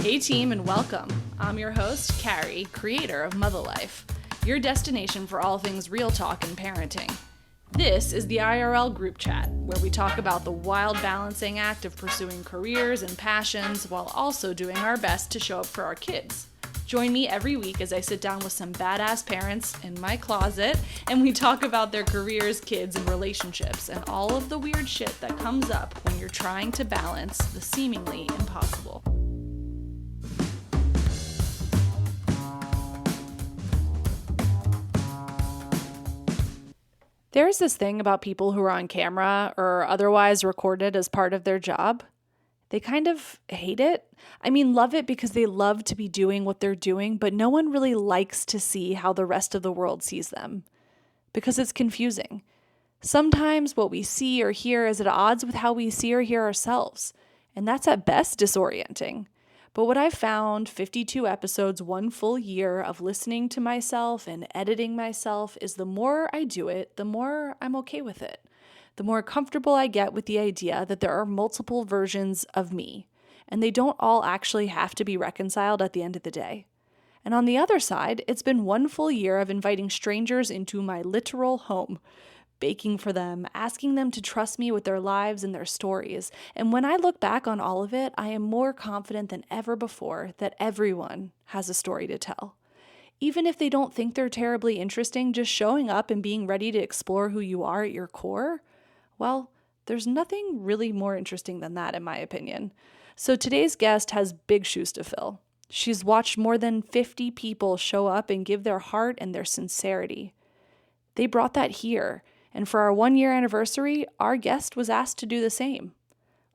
Hey team, and welcome. I'm your host, Kari, creator of Mutha Life, your destination for all things real talk and parenting. This is the IRL group chat, where we talk about the wild balancing act of pursuing careers and passions while also doing our best to show up for our kids. Join me every week as I sit down with some badass parents in my closet and we talk about their careers, kids, and relationships and all of the weird shit that comes up when you're trying to balance the seemingly impossible. There's this thing about people who are on camera or otherwise recorded as part of their job. They kind of hate it. I mean, love it because they love to be doing what they're doing, but no one really likes to see how the rest of the world sees them because it's confusing. Sometimes what we see or hear is at odds with how we see or hear ourselves, and that's at best disorienting. But what I've found, 52 episodes, 1 full year of listening to myself and editing myself, is the more I do it, the more I'm okay with it. The more comfortable I get with the idea that there are multiple versions of me, and they don't all actually have to be reconciled at the end of the day. And on the other side, it's been 1 full year of inviting strangers into my literal home, baking for them, asking them to trust me with their lives and their stories. And when I look back on all of it, I am more confident than ever before that everyone has a story to tell. Even if they don't think they're terribly interesting, just showing up and being ready to explore who you are at your core, well, there's nothing really more interesting than that, in my opinion. So today's guest has big shoes to fill. She's watched more than 50 people show up and give their heart and their sincerity. They brought that here, and for our 1-year anniversary, our guest was asked to do the same.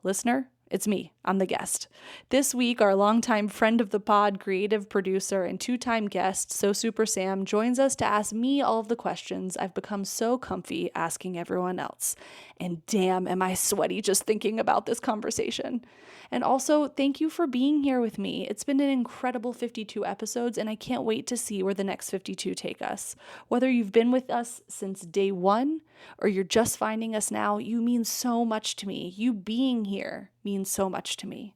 Listener, it's me. I'm the guest. This week, our longtime friend of the pod, creative producer, and 2-time guest, SOSUPERSAM, joins us to ask me all of the questions I've become so comfy asking everyone else. And damn, am I sweaty just thinking about this conversation. And also, thank you for being here with me. It's been an incredible 52 episodes, and I can't wait to see where the next 52 take us. Whether you've been with us since day 1 or you're just finding us now, you mean so much to me. You being here means so much to me.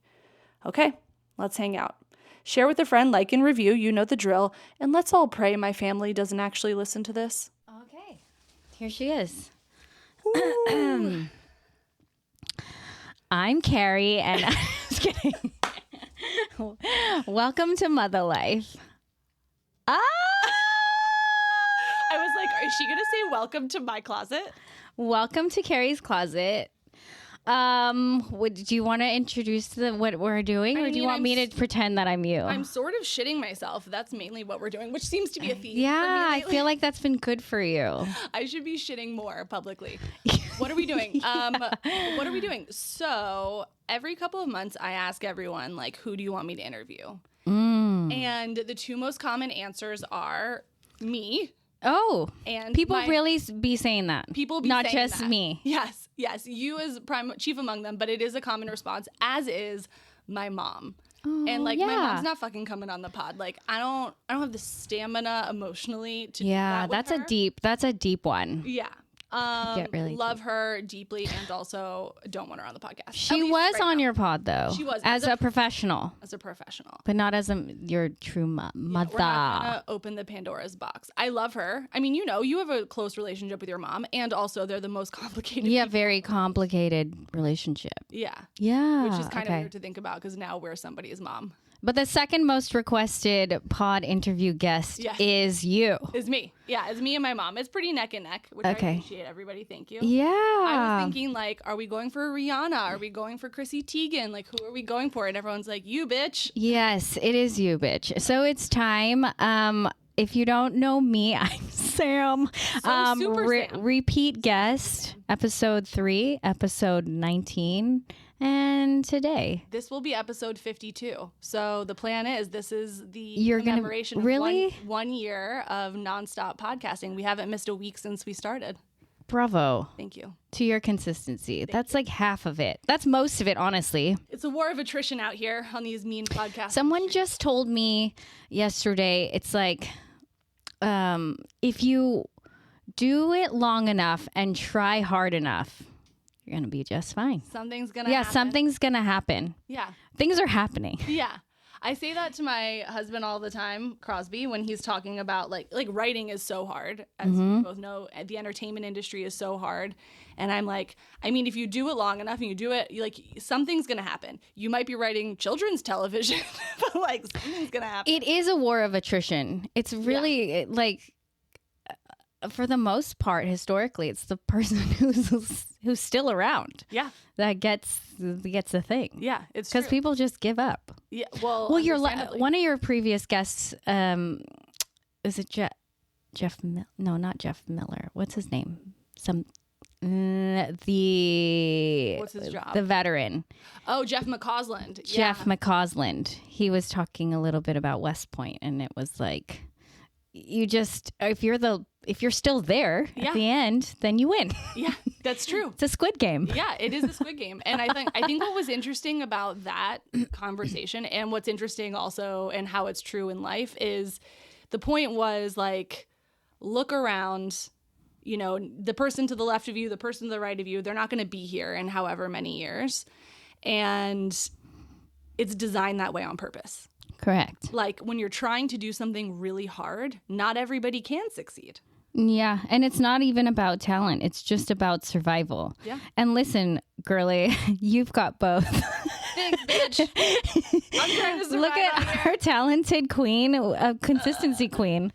Okay, let's hang out. Share with a friend, like and review, you know the drill, and let's all pray my family doesn't actually listen to this. Okay, here she is. I'm Kari, and I'm just kidding. Welcome to Mutha Life. I was like, is she going to say welcome to my closet? Welcome to Kari's closet. Do you want to introduce what we're doing, or do you want me to pretend that I'm you? I'm sort of shitting myself. That's mainly what we're doing, which seems to be a theme. Yeah, I feel like that's been good for you. I should be shitting more publicly. What are we doing? What are we doing? So every couple of months, I ask everyone, like, who do you want me to interview? And the 2 most common answers are me. Oh, and people really be saying that. People be not saying just that. Me. Yes, you as chief among them, but it is a common response, as is my mom. Oh, and like yeah. my mom's not fucking coming on the pod. Like I don't have the stamina emotionally to do that with that's her. That's a deep one. Yeah. Get really love deep. her deeply, and also don't want her on the podcast. She was right on now. Your pod though. She was as a professional. As a professional, but not as your true mother. Yeah, we're not gonna open the Pandora's box. I love her. I mean, you have a close relationship with your mom, and also they're the most complicated. Yeah, very complicated relationship. Yeah, yeah, which is kind of weird to think about because now we're somebody's mom. But the second most requested pod interview guest is you. Is me. Yeah, it's me and my mom. It's pretty neck and neck, which I appreciate. Everybody, thank you. Yeah. I was thinking, like, are we going for Rihanna? Are we going for Chrissy Teigen? Like, who are we going for? And everyone's like, you, bitch. Yes, it is you, bitch. So it's time. If you don't know me, I'm Sam. Sam. Repeat guest, episode 3, episode 19. And today, this will be episode 52. So the plan is this is the commemoration of 1 year of nonstop podcasting. We haven't missed a week since we started. Bravo. Thank you. To your consistency. That's like half of it. That's most of it, honestly. It's a war of attrition out here on these mean podcasts. Someone just told me yesterday, it's like, if you do it long enough and try hard enough, you're going to be just fine. Something's going to happen. Yeah, something's going to happen. Yeah. Things are happening. Yeah. I say that to my husband all the time, Crosby, when he's talking about like writing is so hard, as you both know. The entertainment industry is so hard, and I'm like, I mean, if you do it long enough and you do it, like something's gonna happen. You might be writing children's television, but like something's gonna happen. It is a war of attrition. It's really like, for the most part, historically, it's the person who's still around. Yeah, that gets the thing. Yeah, it's because people just give up. Yeah, well, you're one of your previous guests. Is it Jeff? No, not Jeff Miller. What's his name? What's his job? The veteran. Oh, Jeff McCausland. Jeff McCausland. He was talking a little bit about West Point, and it was like, if you're still there at the end, then you win. Yeah, that's true. It's a Squid Game. Yeah, it is a Squid Game. And I think what was interesting about that conversation, and what's interesting also and how it's true in life, is the point was like, look around, the person to the left of you, the person to the right of you, they're not going to be here in however many years. And it's designed that way on purpose. Correct. Like when you're trying to do something really hard, not everybody can succeed. Yeah. And it's not even about talent. It's just about survival. Yeah. And listen, girly, you've got both. Thanks, bitch. I'm trying to survive. Look at our talented queen, a consistency queen.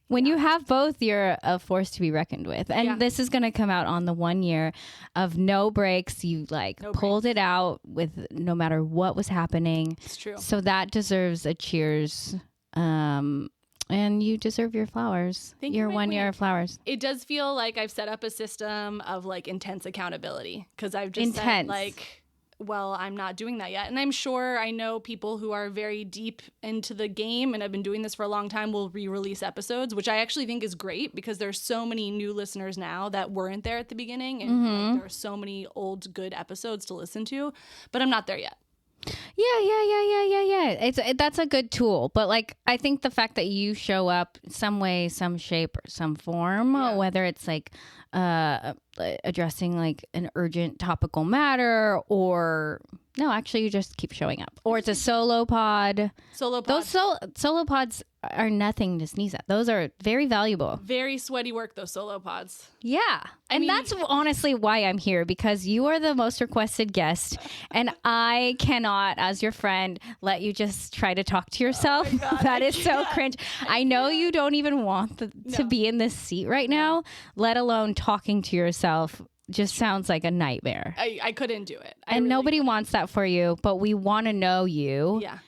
When you have both, you're a force to be reckoned with. And this is going to come out on the 1 year of no breaks. You pulled it out with no matter what was happening. It's true. So that deserves a cheers. And you deserve your flowers. Thank your you, 1 year of flowers. It does feel like I've set up a system of like intense accountability, because I've just said like, well, I'm not doing that yet. And I'm sure I know people who are very deep into the game and have been doing this for a long time will re-release episodes, which I actually think is great, because there's so many new listeners now that weren't there at the beginning. And like, there are so many old, good episodes to listen to, but I'm not there yet. Yeah. That's a good tool. But like, I think the fact that you show up some way, some shape, or some form, whether it's like addressing like an urgent topical matter, or no, actually you just keep showing up, or it's a solo pod. Those solo pods are nothing to sneeze at. Those are very valuable. Very sweaty work, those solo pods. Yeah. And that's honestly why I'm here, because you are the most requested guest, and I cannot, as your friend, let you just try to talk to yourself. Oh my God, that is so cringe. I know you don't even want to be in this seat right now, let alone talking to yourself. Just sounds like a nightmare. I couldn't do it. And really nobody wants that for you, but we want to know you. Yeah.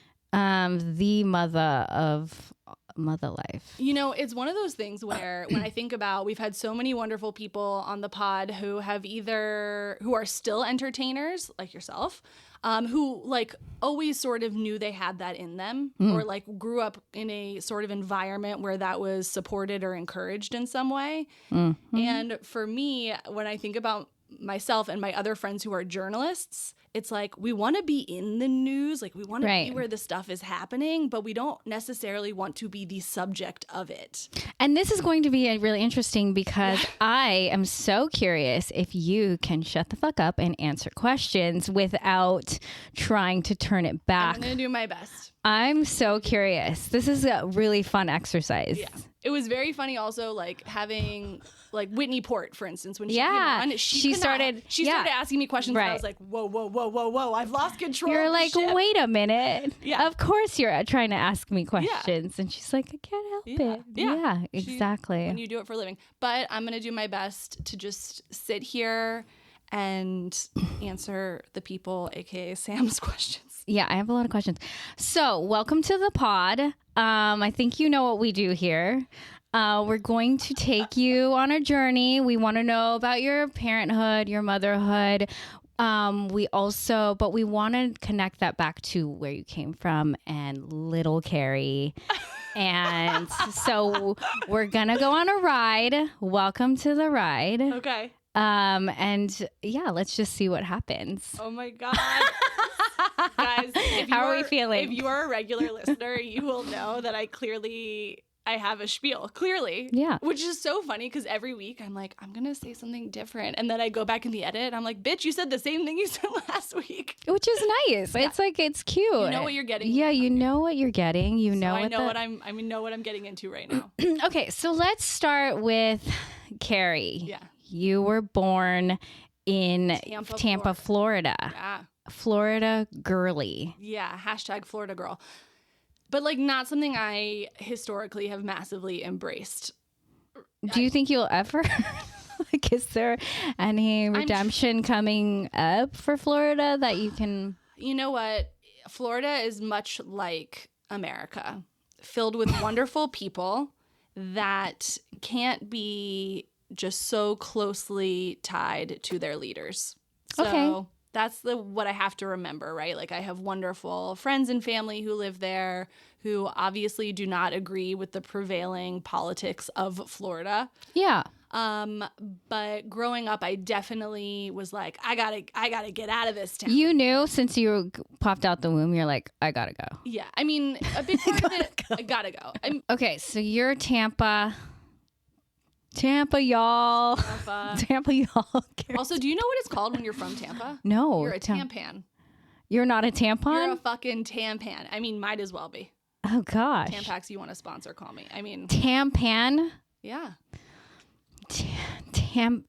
The mother of Mutha Life. It's one of those things where when I think about, we've had so many wonderful people on the pod who are still entertainers like yourself, who like always sort of knew they had that in them, or like grew up in a sort of environment where that was supported or encouraged in some way. And for me, when I think about myself and my other friends who are journalists, it's like we want to be in the news, like we want to be where the stuff is happening, but we don't necessarily want to be the subject of it. And this is going to be really interesting, because I am so curious if you can shut the fuck up and answer questions without trying to turn it back. I'm going to do my best. I'm so curious. This is a really fun exercise. Yeah. It was very funny also, like having like Whitney Port, for instance, when she came on, she started asking me questions, and I was like, whoa, I've lost control. You're like, ship. Wait a minute. Yeah. Of course you're trying to ask me questions. Yeah. And she's like, I can't help it. Yeah, exactly. When you do it for a living. But I'm going to do my best to just sit here and answer the people, aka Sam's questions. Yeah, I have a lot of questions. So welcome to the pod. I think you know what we do here. We're going to take you on a journey. We want to know about your parenthood, your motherhood. We want to connect that back to where you came from and little Kari. And so we're going to go on a ride. Welcome to the ride. Okay. And yeah, let's just see what happens. Oh my God. Guys, how are we feeling? If you are a regular listener, you will know that I clearly I have a spiel, clearly. Yeah. Which is so funny because every week I'm like, I'm going to say something different. And then I go back in the edit and I'm like, bitch, you said the same thing you said last week. Which is nice. Yeah. It's like, it's cute. You know what you're getting. Yeah, you know what you're getting. You know I know what I'm getting into right now. Okay, so let's start with Kari. Yeah. You were born in Tampa, Florida. Yeah. Florida girly. Yeah, hashtag Florida girl. But like not something I historically have massively embraced. Do you think you'll ever? Like, is there any redemption coming up for Florida that you can? You know what? Florida is much like America, filled with wonderful people that can't be just so closely tied to their leaders. So that's what I have to remember, right? Like I have wonderful friends and family who live there who obviously do not agree with the prevailing politics of Florida. Yeah. But growing up, I definitely was like, I gotta get out of this town. You knew since you popped out the womb, you're like, I gotta go. Yeah. I mean, a big part of it, I gotta go. Okay. So you're Tampa, y'all. Tampa, y'all. Also, do you know what it's called when you're from Tampa? No. You're a tampan. You're not a tampon? You're a fucking tampan. I mean, might as well be. Oh, gosh. Tampax, you want to sponsor, call me. I mean. Tampan? Yeah.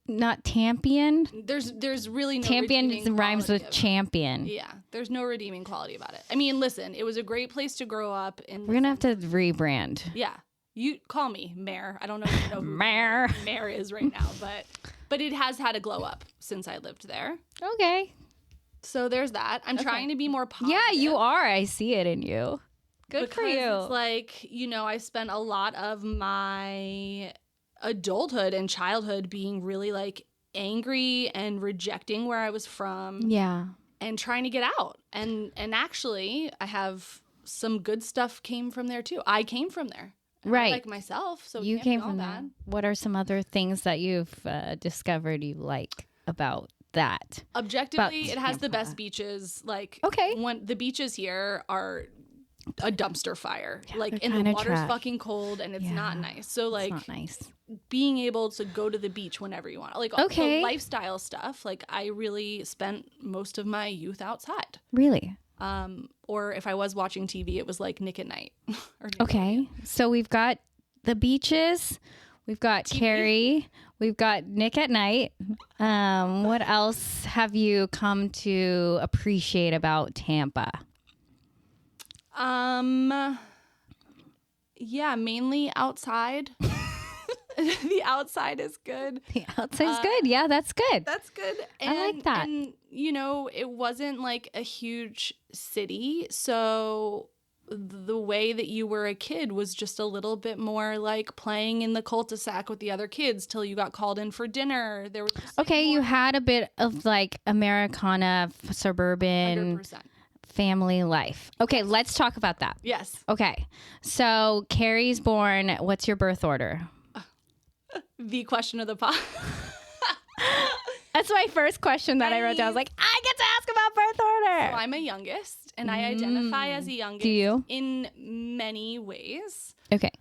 Not Tampion? There's really no Tampion rhymes with champion. Yeah. There's no redeeming quality about it. I mean, listen, it was a great place to grow up. We're going to have to rebrand. Yeah. You call me Mayor. I don't know if you know who Mayor is right now, but it has had a glow up since I lived there. Okay. So there's that. I'm trying to be more positive. Yeah, you are. I see it in you. Good for you. It's like, I spent a lot of my adulthood and childhood being really like angry and rejecting where I was from. Yeah. And trying to get out. And actually, I have some good stuff came from there too. I came from there. Right. Like myself. So you came from that. What are some other things that you've discovered you like about that? Objectively, it has the best beaches. Like, when the beaches here are a dumpster fire. Yeah, like, and the water's fucking cold and it's not nice. So, like, it's not nice. Being able to go to the beach whenever you want. Like, the lifestyle stuff. Like, I really spent most of my youth outside. Really? Or if I was watching TV, it was like Nick at Night. So we've got the beaches, we've got TV. Kari, we've got Nick at Night. What else have you come to appreciate about Tampa? Yeah, mainly outside. The outside is good. The outside's good. Yeah, that's good. That's good. And, I like that. And, it wasn't like a huge city. So the way that you were a kid was just a little bit more like playing in the cul-de-sac with the other kids till you got called in for dinner. There was you had a bit of like Americana, suburban 100%. Family life. Okay, let's talk about that. Yes. Okay. So Kari's born. What's your birth order? The question of the pod. That's my first question that I wrote down. I was like, I get to ask about birth order. So I'm a youngest, and I identify as a youngest. Do you? In many ways. Okay.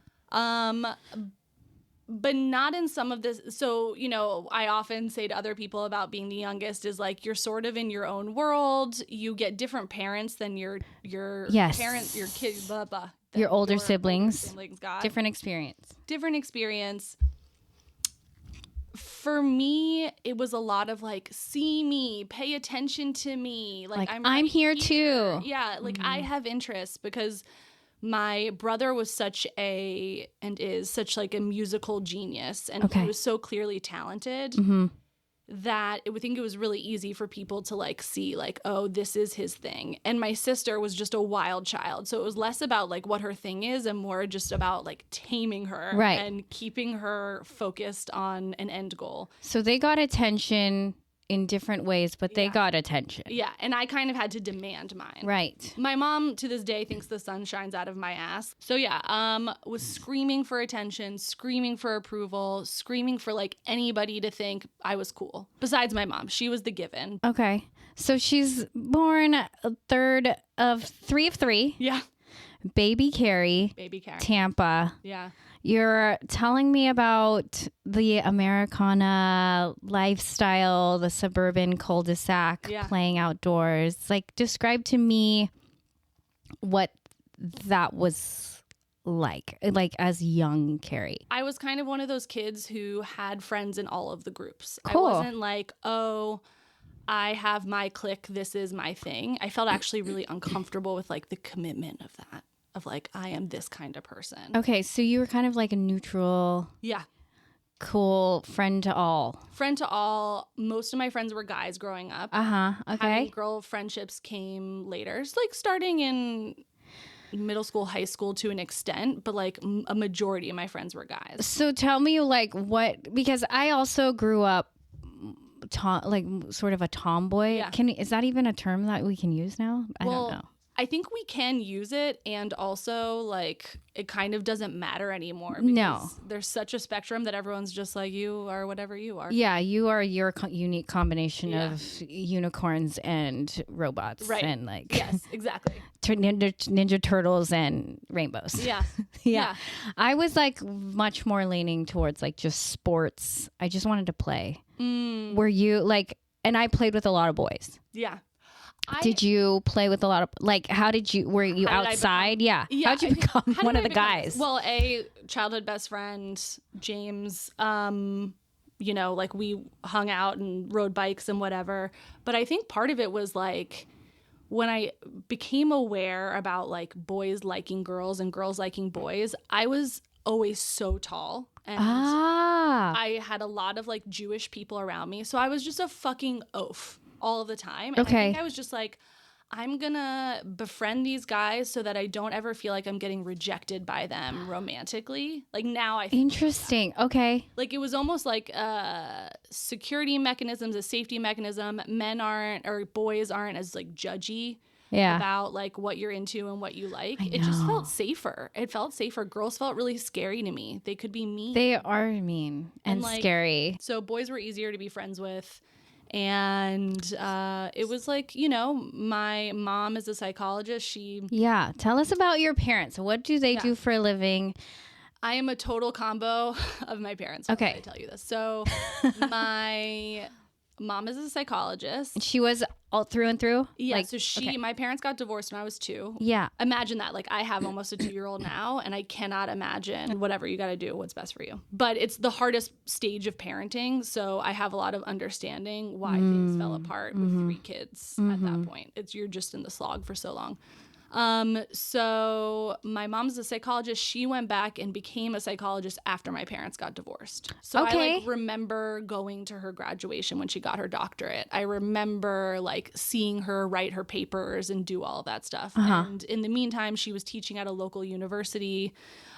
But not in some of this. So, I often say to other people about being the youngest is like, you're sort of in your own world. You get different parents than your parents, your kids, blah, blah. Your older siblings got. Different experience. For me, it was a lot of like, see me, pay attention to me. Like I'm here too. Yeah. Like I have interests because my brother was such a musical genius, and he was so clearly talented that I would think it was really easy for people to like see like, oh, this is his thing. And my sister was just a wild child. So it was less about like what her thing is and more just about like taming her and keeping her focused on an end goal. So they got attention in different ways, but they got attention. Yeah, and I kind of had to demand mine. Right. My mom to this day thinks the sun shines out of my ass. So yeah, was screaming for attention, screaming for approval, screaming for like anybody to think I was cool. Besides my mom, she was the given. Okay. So she's born third of three. Yeah. Baby Kari, Baby Kari. Tampa. Yeah. You're telling me about the Americana lifestyle, the suburban cul-de-sac, playing outdoors. Like, describe to me what that was like as young Kari. I was kind of one of those kids who had friends in all of the groups. Cool. I wasn't like, oh, I have my clique, this is my thing. I felt actually really uncomfortable with like the commitment of that. Of like, I am this kind of person. Okay, so you were kind of like a neutral, cool friend to all. Friend to all. Most of my friends were guys growing up. Okay. Having girl friendships came later. It's like starting in middle school, high school to an extent, but like a majority of my friends were guys. So tell me like what, because I also grew up like sort of a tomboy. Yeah. Is that even a term that we can use now? I don't know. I think we can use it, and also like it kind of doesn't matter anymore. Because no, there's such a spectrum that everyone's just like, you are whatever you are. Yeah, you are your unique combination of unicorns and robots, right? And like yes, exactly. Ninja turtles and rainbows. Yeah. I was like much more leaning towards like just sports. I just wanted to play. Were you like? And I played with a lot of boys. Yeah. Did you play with a lot of, like, were you outside? Yeah. How'd you become one of the guys? Well, childhood best friend, James, you know, like we hung out and rode bikes and whatever. But I think part of it was like when I became aware about like boys liking girls and girls liking boys, I was always so tall. And I had a lot of like Jewish people around me. So I was just a fucking oaf all of the time. And I think I was just like, I'm gonna befriend these guys so that I don't ever feel like I'm getting rejected by them romantically. Like now I think interesting. Okay. Like it was almost like a security mechanisms, a safety mechanism. Boys aren't as like judgy about like what you're into and what you like. It just felt safer. It felt safer. Girls felt really scary to me. They could be mean. They are mean and like, scary. So boys were easier to be friends with. And it was like, you know, my mom is a psychologist. Tell us about your parents. What do they do for a living? I am a total combo of my parents. Okay. I tell you this. So my mom is a psychologist. She was all through and through? Yeah. So my parents got divorced when I was 2. Yeah. Imagine that. Like I have almost a 2-year-old now, and I cannot imagine whatever you got to do, what's best for you. But it's the hardest stage of parenting. So I have a lot of understanding why things fell apart with 3 kids at that point. You're just in the slog for so long. So my mom's a psychologist. She went back and became a psychologist after my parents got divorced. So I like remember going to her graduation when she got her doctorate. I remember like seeing her write her papers and do all of that stuff. And in the meantime, she was teaching at a local university,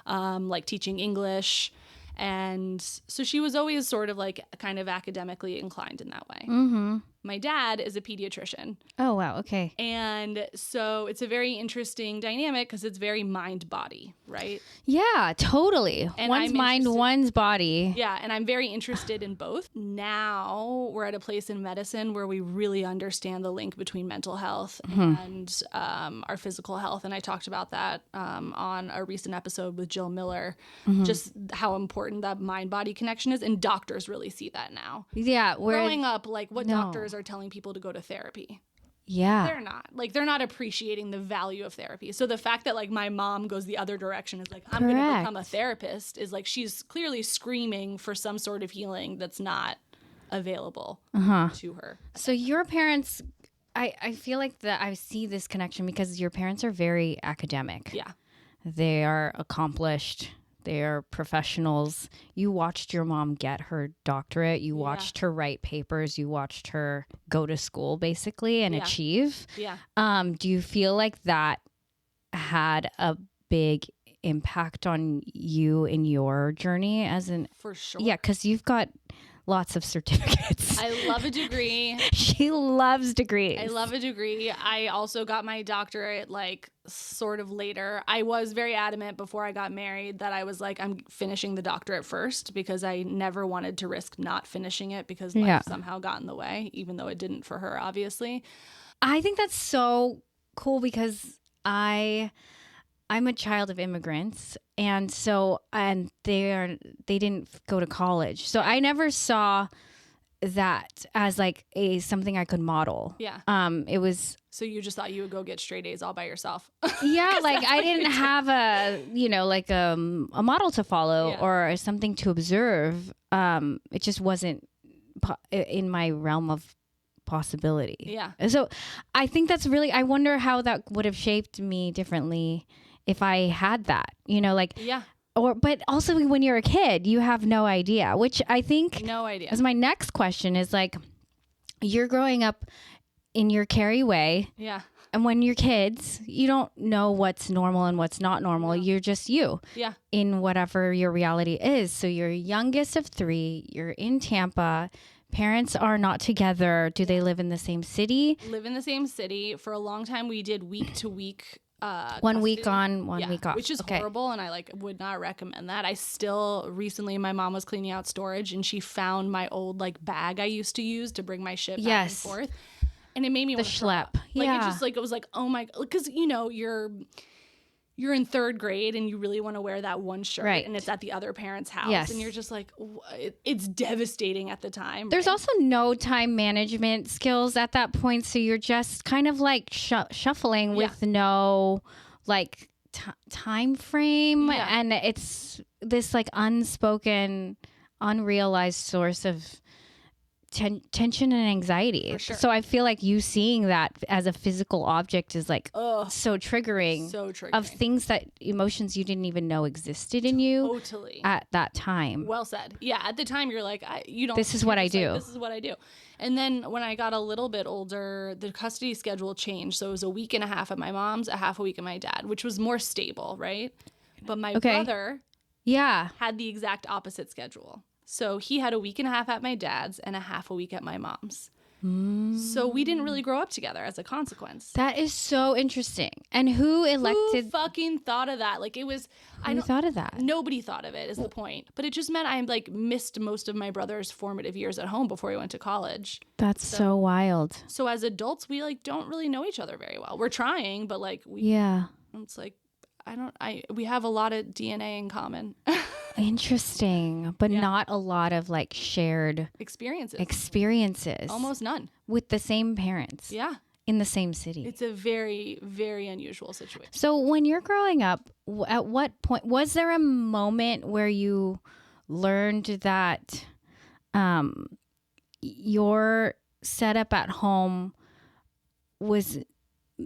like teaching English. And so she was always sort of like kind of academically inclined in that way. My dad is a pediatrician. Oh, wow. Okay. And so it's a very interesting dynamic because it's very mind-body, right? Yeah, totally. And one's mind, one's body. Yeah, and I'm very interested in both. Now we're at a place in medicine where we really understand the link between mental health and our physical health. And I talked about that on a recent episode with Jill Miller, just how important that mind-body connection is. And doctors really see that now. Yeah. Growing up, like what doctors are telling people to go to therapy. Yeah. They're not appreciating the value of therapy. So the fact that like my mom goes the other direction is like, I'm going to become a therapist is like, she's clearly screaming for some sort of healing that's not available to her. So your parents, I feel like that I see this connection because your parents are very academic. Yeah. They are accomplished. They are professionals. You watched your mom get her doctorate. You watched her write papers. You watched her go to school basically and achieve. Yeah. Do you feel like that had a big impact on you in your journey For sure. Yeah, because you've got lots of certificates. I love a degree. She loves degrees. I love a degree. I also got my doctorate like sort of later. I was very adamant before I got married that I was like, I'm finishing the doctorate first because I never wanted to risk not finishing it because life somehow got in the way, even though it didn't for her, obviously. I think that's so cool because I I'm a child of immigrants, and they didn't go to college, so I never saw that as like something I could model. Yeah. It was. So you just thought you would go get straight A's all by yourself. Yeah, like I didn't have a model to follow or something to observe. It just wasn't in my realm of possibility. Yeah. So I think that's really, I wonder how that would have shaped me differently if I had that, Yeah. But also when you're a kid, you have no idea, which I think no idea. As my next question is like, you're growing up in your Kari way. Yeah. And when you're kids, you don't know what's normal and what's not normal. No. You're just you. Yeah. In whatever your reality is. So you're youngest of 3. You're in Tampa. Parents are not together. Do they live in the same city? Live in the same city. For a long time, we did week to week. 1 custody. week on, 1 week off. Which is horrible, and I would not recommend that. I still recently, my mom was cleaning out storage, and she found my old bag I used to use to bring my shit back and forth. And it made me want to schlep. It was like, oh my, because you're in 3rd grade and you really want to wear that one shirt, and it's at the other parent's house, and you're just like, it's devastating at the time. There's also no time management skills at that point, so you're just kind of like shuffling with no time frame, and it's this unspoken, unrealized source of tension and anxiety. For sure. So I feel like you seeing that as a physical object is so triggering. Of things emotions you didn't even know existed in you. Totally. At that time. Well said. Yeah. At the time you're like, this is what I do. This is what I do. And then when I got a little bit older, the custody schedule changed. So it was a week and a half at my mom's, a half a week at my dad, which was more stable, right? But my brother had the exact opposite schedule. So he had a week and a half at my dad's and a half a week at my mom's. So we didn't really grow up together as a consequence. That is so interesting. And who Who fucking thought of that? Who thought of that? Nobody thought of it is the point. But it just meant I missed most of my brother's formative years at home before he went to college. That's so wild. So as adults, we don't really know each other very well. We're trying, but it's we have a lot of DNA in common. Interesting, but not a lot of shared experiences. Almost none. With the same parents. Yeah. In the same city. It's a very, very unusual situation. So when you're growing up, at what point, was there a moment where you learned that your setup at home was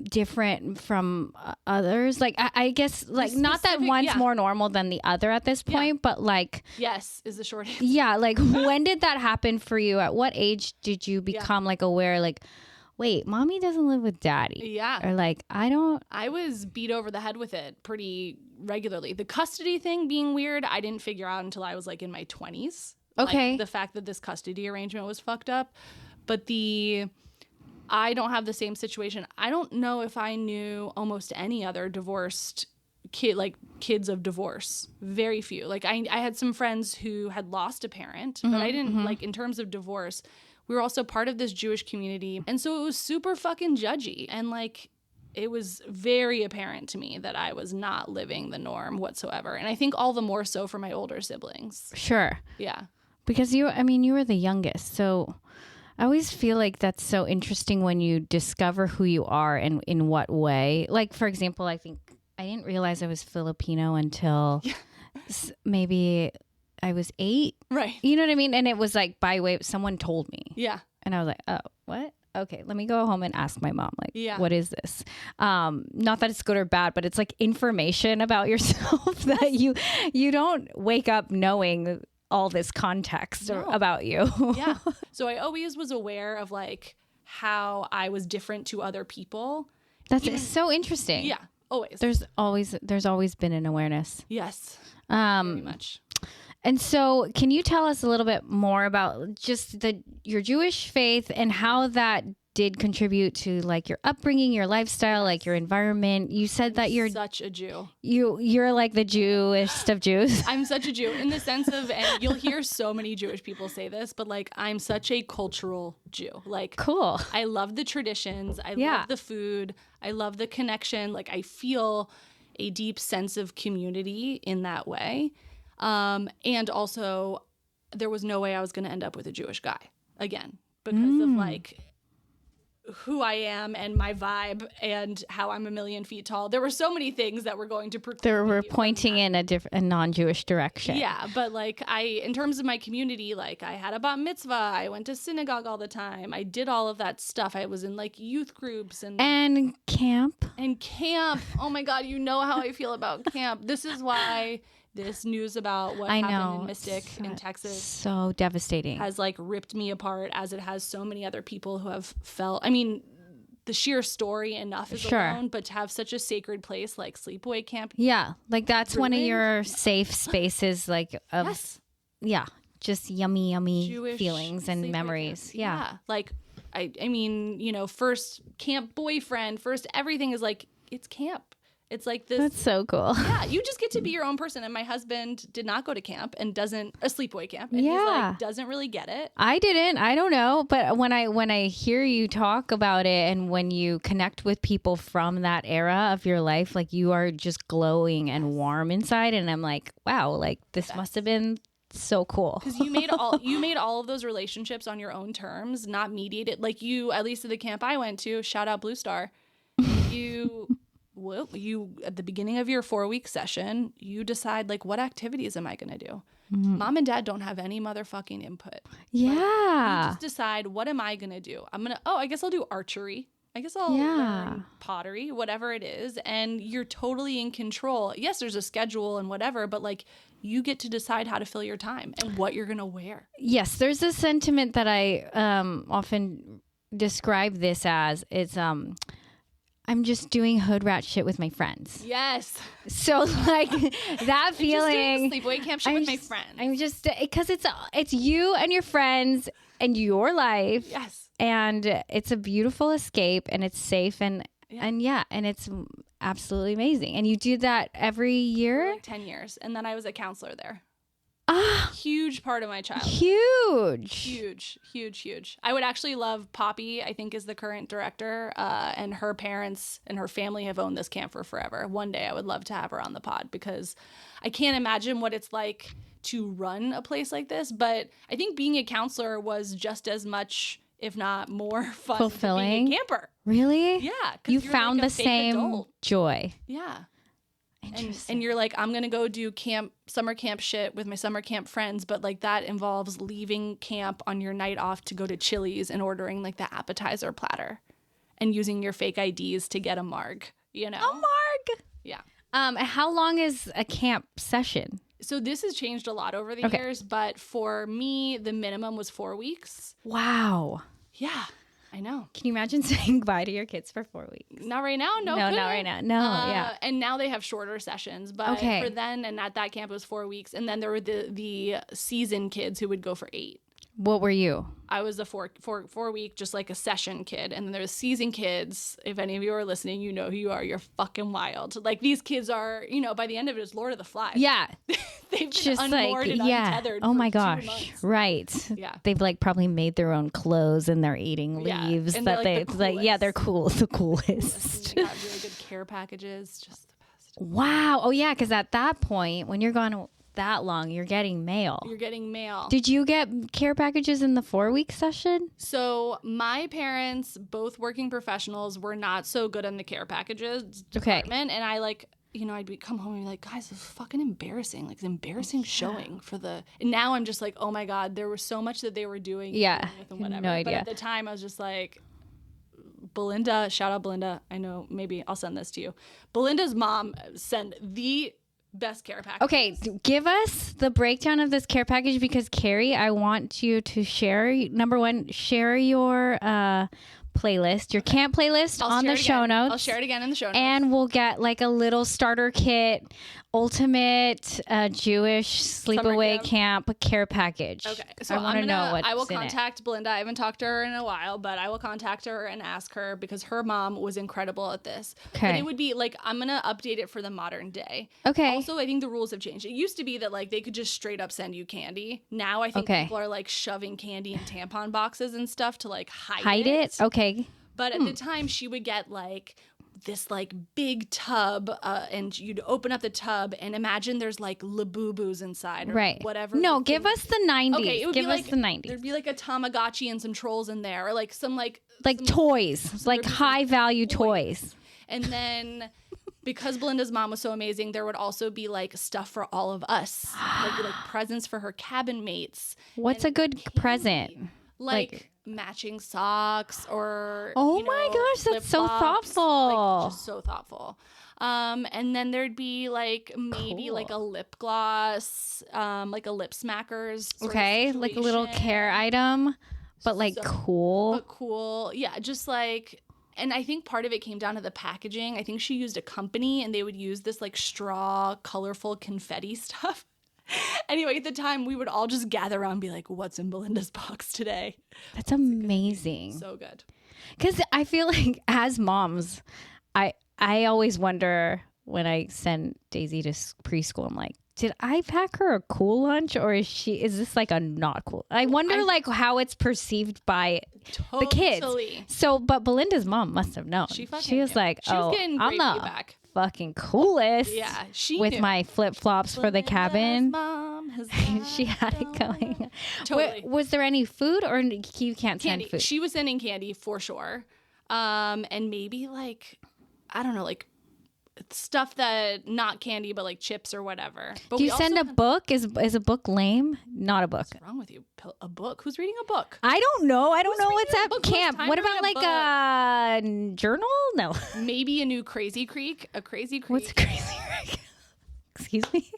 different from others? I guess not that one's more normal than the other at this point, but yes is the short answer. Yeah, when did that happen for you? At what age did you become aware wait, mommy doesn't live with daddy? Yeah. Or I was beat over the head with it pretty regularly. The custody thing being weird, I didn't figure out until I was in my 20s. Okay. The fact that this custody arrangement was fucked up. But I don't have the same situation. I don't know if I knew almost any other divorced kids of divorce. Very few. I had some friends who had lost a parent, but I didn't in terms of divorce. We were also part of this Jewish community, and so it was super fucking judgy, and it was very apparent to me that I was not living the norm whatsoever. And I think all the more so for my older siblings. Sure. Yeah. Because you were the youngest, so I always feel like that's so interesting when you discover who you are and in what way. For example, I think I didn't realize I was Filipino until maybe I was 8. Right. You know what I mean? And it was by way, someone told me. Yeah. And I was like, oh, what? Okay, let me go home and ask my mom, what is this? Not that it's good or bad, but it's information about yourself that you don't wake up knowing all this context about you. Yeah. So I always was aware of how I was different to other people. That's so interesting. Yeah. Always. There's always been an awareness. Yes. Very much. And so can you tell us a little bit more about just your Jewish faith and how that did contribute to your upbringing, your lifestyle, your environment? You said that you're such a Jew. You're the Jewest of Jews. I'm such a Jew in the sense of, and you'll hear so many Jewish people say this, but I'm such a cultural Jew. Cool. I love the traditions. I love the food. I love the connection. I feel a deep sense of community in that way. And also, there was no way I was going to end up with a Jewish guy again because of like who I am and my vibe and how I'm a million feet tall. There were so many things that were going to preclude They were me pointing in a non-Jewish direction. Yeah, but like in terms of my community, like I had a bat mitzvah, I went to synagogue all the time, I did all of that stuff. I was in like youth groups and camp. And camp. Oh my God, you know how I feel about camp. This is why this news about what happened in Mystic in Texas so devastating has like ripped me apart, as it has so many other people who have felt. I mean, the sheer story enough is alone, but to have such a sacred place like sleepaway camp. Yeah, like that's one of your safe spaces, like of just yummy Jewish feelings and memories. Camp. Yeah, like I mean, you know, first camp boyfriend, first everything is like it's camp. It's like this. That's so cool. Yeah, you just get to be your own person. And my husband did not go to camp and a sleepaway camp. And he's like, doesn't really get it. I didn't. I don't know. But when I hear you talk about it and when you connect with people from that era of your life, like you are just glowing and warm inside. And I'm like, wow, like this must have been so cool. Because you made all of those relationships on your own terms, not mediated. Like you, at least at the camp I went to, shout out Blue Star, you at the beginning of your 4-week session, you decide like, what activities am I going to do? Mm-hmm. Mom and dad don't have any motherfucking input. Yeah. Like, you just decide, what am I going to do? I guess I'll do archery. I guess I'll learn pottery, whatever it is. And you're totally in control. Yes, there's a schedule and whatever, but like you get to decide how to fill your time and what you're going to wear. Yes. There's a sentiment that I often describe this as. It's, I'm just doing hood rat shit with my friends. Yes. So like that feeling. I'm just doing sleepaway camp shit with my friends. I'm just, because it's you and your friends and your life. Yes. And it's a beautiful escape and it's safe and it's absolutely amazing. And you do that every year? For like 10 years. And then I was a counselor there. Huge part of my childhood. Huge. I would actually love Poppy, I think is the current director, and her parents and her family have owned this camp for forever. One day I would love to have her on the pod because I can't imagine what it's like to run a place like this. But I think being a counselor was just as much, if not more fun, fulfilling, than being a camper. Really? Yeah. You found like the same adult. Joy. Yeah. And you're like, I'm going to go do summer camp shit with my summer camp friends. But like that involves leaving camp on your night off to go to Chili's and ordering like the appetizer platter and using your fake IDs to get a marg, you know? A marg? Yeah. How long is a camp session? So this has changed a lot over the years. But for me, the minimum was 4 weeks. Wow. Yeah. I know. Can you imagine saying goodbye to your kids for 4 weeks? Not right now. No, not right now. No, yeah. And now they have shorter sessions. But for then, and at that camp, it was 4 weeks. And then there were the season kids who would go for 8. What were you? I was a four week, just like a session kid. And then there's season kids. If any of you are listening, you know who you are. You're fucking wild. Like these kids are, by the end of it, it's Lord of the Flies. Yeah. They've just unmoored and untethered. Oh my for 2 gosh. months. Right. Yeah. They've like probably made their own clothes and they're eating leaves and that they're they're cool. The coolest. They got really good care packages. Just the best. Wow. Oh yeah. Cause at that point, when you're gone that long, you're getting mail. Did you get care packages in the 4-week session? So my parents, both working professionals, were not so good on the care packages department. And I I'd come home and be like, guys, this is fucking embarrassing. Like, it's embarrassing showing for the. And now I'm just like, oh my God, there was so much that they were doing. Yeah. And whatever. No idea. But at the time, I was just like, Belinda, shout out Belinda. I know, maybe I'll send this to you. Belinda's mom sent the best care package. Okay, give us the breakdown of this care package because Kari, I want you to share. Number one, share your playlist, your camp playlist on the show notes. I'll share it again in the show notes. And we'll get like a little starter kit, ultimate Jewish sleepaway camp care package. Okay, so I want to know what's I will in contact Belinda. I haven't talked to her in a while, but I will contact her and ask her because her mom was incredible at this. Okay. But it would be like, I'm going to update it for the modern day. Okay. Also, I think the rules have changed. It used to be that like they could just straight up send you candy. Now I think people are like shoving candy in tampon boxes and stuff to like hide it. Okay. But at the time, she would get like this like big tub, and you'd open up the tub and imagine there's like Labubus inside or Right. whatever. No, give us the 90s. Okay, it would give be us like, the 90s. There'd be like a Tamagotchi and some trolls in there, or like some toys, like high value toys. And then because Belinda's mom was so amazing, there would also be like stuff for all of us, like presents for her cabin mates. What's a good present? Like matching socks or my gosh, that's so thoughtful. Just so thoughtful. And then there'd be like maybe like a lip gloss, like a lip smackers. Okay, like a little care item, but like cool. But cool. Yeah, just like, and I think part of it came down to the packaging. I think she used a company and they would use this like straw, colorful confetti stuff. Anyway, at the time, we would all just gather around and be like, what's in Belinda's box today? That's amazing. So good. Because I feel like as moms, I always wonder when I send Daisy to preschool, I'm like, did I pack her a cool lunch or is this like a not cool? I wonder like how it's perceived by the kids. So, but Belinda's mom must have known. She was like, I'm the fucking coolest. Yeah, she with knew. My flip-flops for the cabin. Mom has she had it going. Totally. Was there any food or you can't candy. send food? She was sending candy for sure. And maybe like, I don't know, like stuff that not candy, but like chips or whatever. But do you send a book? Is a book lame? Not a book. What's wrong with you? A book? Who's reading a book? I don't know. I don't know what's at camp. What about like a journal? No. Maybe a new Crazy Creek. A Crazy Creek. What's Crazy Creek? Excuse me?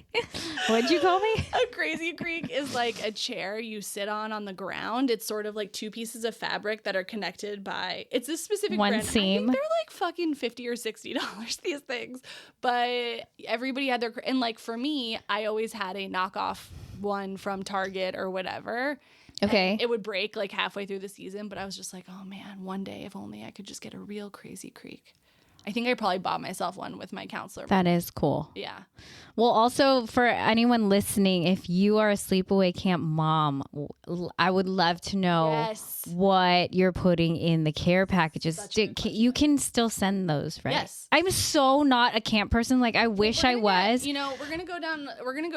What'd you call me? A Crazy Creek is like a chair you sit on the ground. It's sort of like two pieces of fabric that are connected by, it's a specific one brand. seam. I think they're like fucking $50 or $60, these things. But everybody had their, and like for me, I always had a knockoff one from Target or whatever. Okay. And it would break like halfway through the season, but I was just like, oh man, one day if only I could just get a real Crazy Creek. I think I probably bought myself one with my counselor. That is cool. Yeah. Well, also for anyone listening, if you are a sleepaway camp mom, I would love to know what you're putting in the care packages. You can still send those, right? Yes. I'm so not a camp person. Like I wish I was. We're gonna go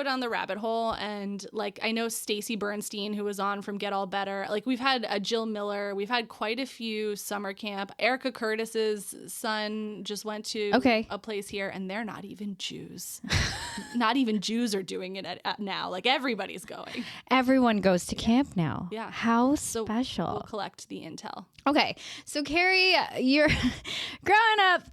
down the rabbit hole, and like I know Stacey Bernstein, who was on from Get All Better. Like we've had a Jill Miller. We've had quite a few summer camp. Erica Curtis's son just went to a place here, and they're not even Jews. Not even Jews are doing it now. Like everybody's going. Everyone goes to camp now. Yeah. How special. We'll collect the intel. Okay. So Kari, you're growing up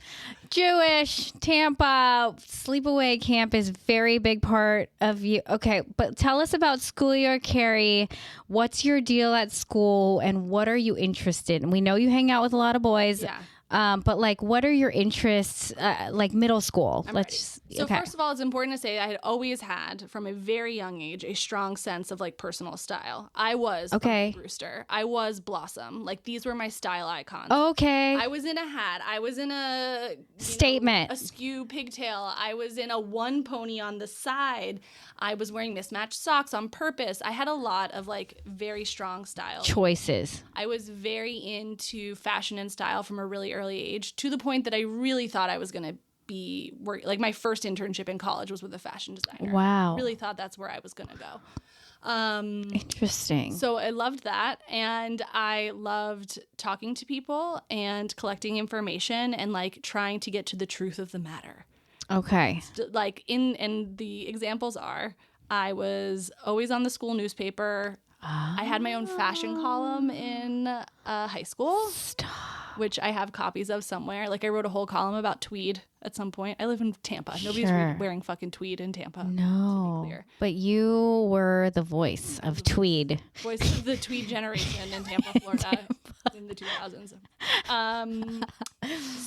Jewish, Tampa, sleepaway camp is a very big part of you. Okay. But tell us about school year, Kari. What's your deal at school and what are you interested in? We know you hang out with a lot of boys. Yeah. But like, what are your interests, like middle school? First of all, it's important to say I had always had, from a very young age, a strong sense of like personal style. I was Brewster. I was Blossom. Like these were my style icons. Okay. I was in a hat. I was in a statement, a skew pigtail. I was in a one pony on the side. I was wearing mismatched socks on purpose. I had a lot of like very strong style choices. I was very into fashion and style from a really early age, to the point that I really thought I was going to be like my first internship in college was with a fashion designer. Wow. I really thought that's where I was going to go. Interesting. So I loved that, and I loved talking to people and collecting information and like trying to get to the truth of the matter. Okay. Like and the examples are, I was always on the school newspaper. I had my own fashion column in high school. Stop. Which I have copies of somewhere. Like I wrote a whole column about tweed at some point. I live in Tampa. Nobody's wearing fucking tweed in Tampa. No. To be clear. But you were the voice of tweed. Voice of the tweed generation in Tampa, Florida in the 2000s.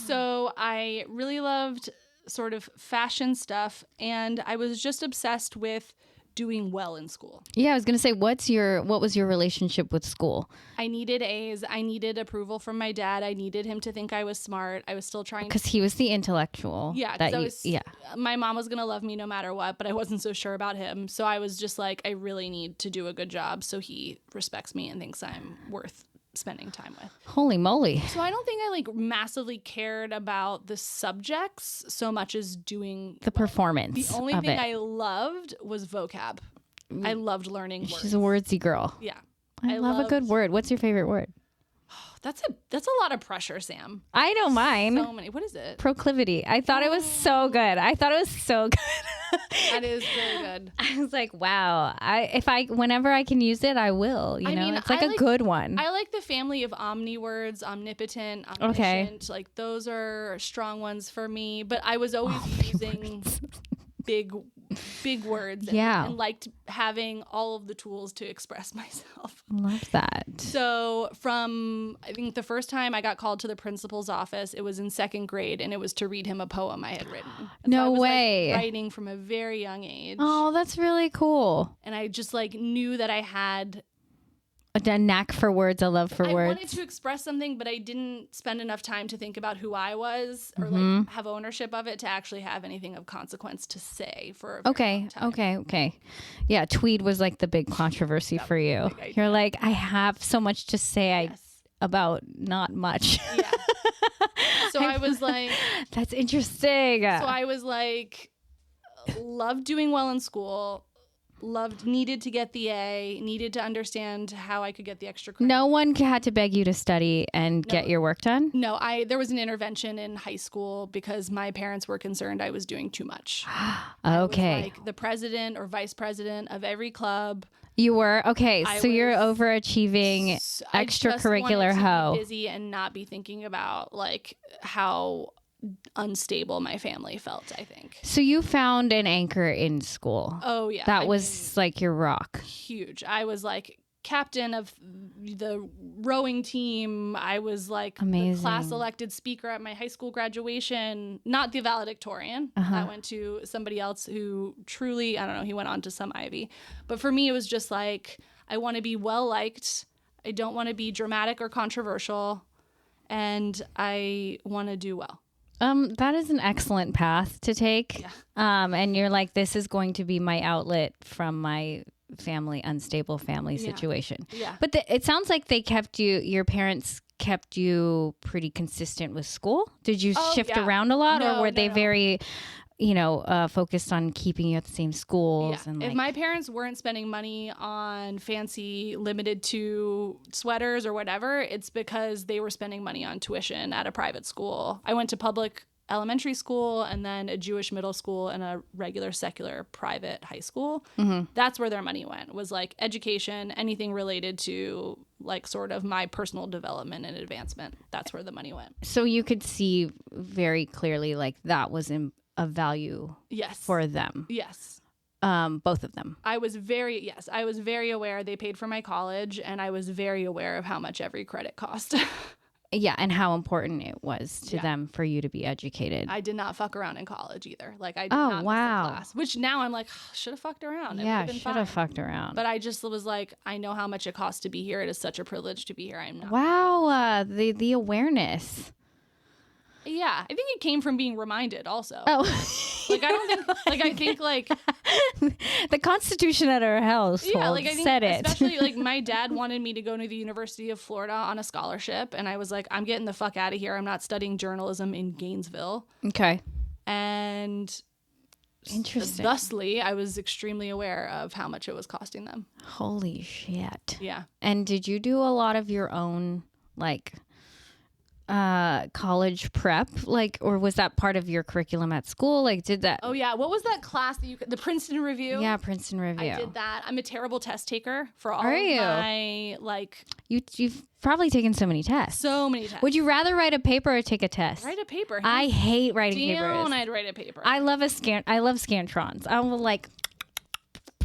So I really loved sort of fashion stuff, and I was just obsessed with doing well in school. Yeah, I was gonna say, what was your relationship with school? I needed A's. I needed approval from my dad. I needed him to think I was smart. I was still trying because he was the intellectual. Yeah, my mom was gonna love me no matter what, but I wasn't so sure about him. So I was just like, I really need to do a good job so he respects me and thinks I'm worth spending time with. Holy moly. So I don't think I like massively cared about the subjects so much as doing the performance. The only thing I loved was vocab. I loved learning words. She's a wordsy girl. Yeah. I love a good word. What's your favorite word? That's a lot of pressure, Sam. I know mine. So many. What is it? Proclivity. I thought it was so good. That is very good. I was like, wow. Whenever I can use it, I will. You know, it's like a good one. I like the family of omni words, omnipotent, omniscient. Okay. Like those are strong ones for me. But I was always using big words. And liked having all of the tools to express myself. Love that. So I think the first time I got called to the principal's office, it was in 2nd grade, and it was to read him a poem I had written. No I was, way. Like, writing from a very young age. Oh, that's really cool. And I just like knew that I had a knack for words, a love for words. I wanted to express something, but I didn't spend enough time to think about who I was or like have ownership of it to actually have anything of consequence to say for a very long time. Okay. Yeah, tweed was like the big controversy for you. You're like, I have so much to say about not much. Yeah. So I was like, that's interesting. So I was like, loved doing well in school. Needed to get the A, needed to understand how I could get the extra credit. No one had to beg you to study and get your work done? No, there was an intervention in high school because my parents were concerned I was doing too much. Okay. I was like the president or vice president of every club. You were? Okay, so you're overachieving extracurricular hoe. Be busy and not be thinking about like how unstable my family felt, I think. So you found an anchor in school. Oh yeah. That was like your rock. Huge. I was like captain of the rowing team. I was like the class elected speaker at my high school graduation, not the valedictorian. I went to somebody else who truly, I don't know, he went on to some Ivy. But for me, it was just like, I want to be well liked. I don't want to be dramatic or controversial. And I want to do well. That is an excellent path to take. Yeah. And you're like, this is going to be my outlet from my unstable family situation. Yeah. But it sounds like your parents kept you pretty consistent with school. Did you shift around a lot, or were they very, focused on keeping you at the same schools? Yeah. And if my parents weren't spending money on fancy limited to sweaters or whatever, it's because they were spending money on tuition at a private school. I went to public elementary school and then a Jewish middle school and a regular secular private high school. That's where their money went, was like education, anything related to like sort of my personal development and advancement. That's where the money went. So you could see very clearly like that was of value for them. Yes. Both of them. I was very aware they paid for my college, and I was very aware of how much every credit cost. Yeah, and how important it was to them for you to be educated. I did not fuck around in college either. Like I did not miss a class, which now I'm like, should have fucked around. Yeah, should have fucked around. But I just was like, I know how much it costs to be here. It is such a privilege to be here. I'm not. Wow, the awareness. Yeah, I think it came from being reminded also. Oh. I think the Constitution at our household said it. Especially like my dad wanted me to go to the University of Florida on a scholarship, and I was like, I'm getting the fuck out of here. I'm not studying journalism in Gainesville. Okay. And interesting. Thusly, I was extremely aware of how much it was costing them. Holy shit. Yeah. And did you do a lot of your own like college prep, like, or was that part of your curriculum at school? Like, did that? Oh yeah, what was that class that the Princeton Review? Yeah, Princeton Review. I did that. I'm a terrible test taker for all Are of you? my like. You've probably taken so many tests. So many tests. Would you rather write a paper or take a test? Write a paper. I hate writing papers. I'd write a paper. I love scantrons. I will like.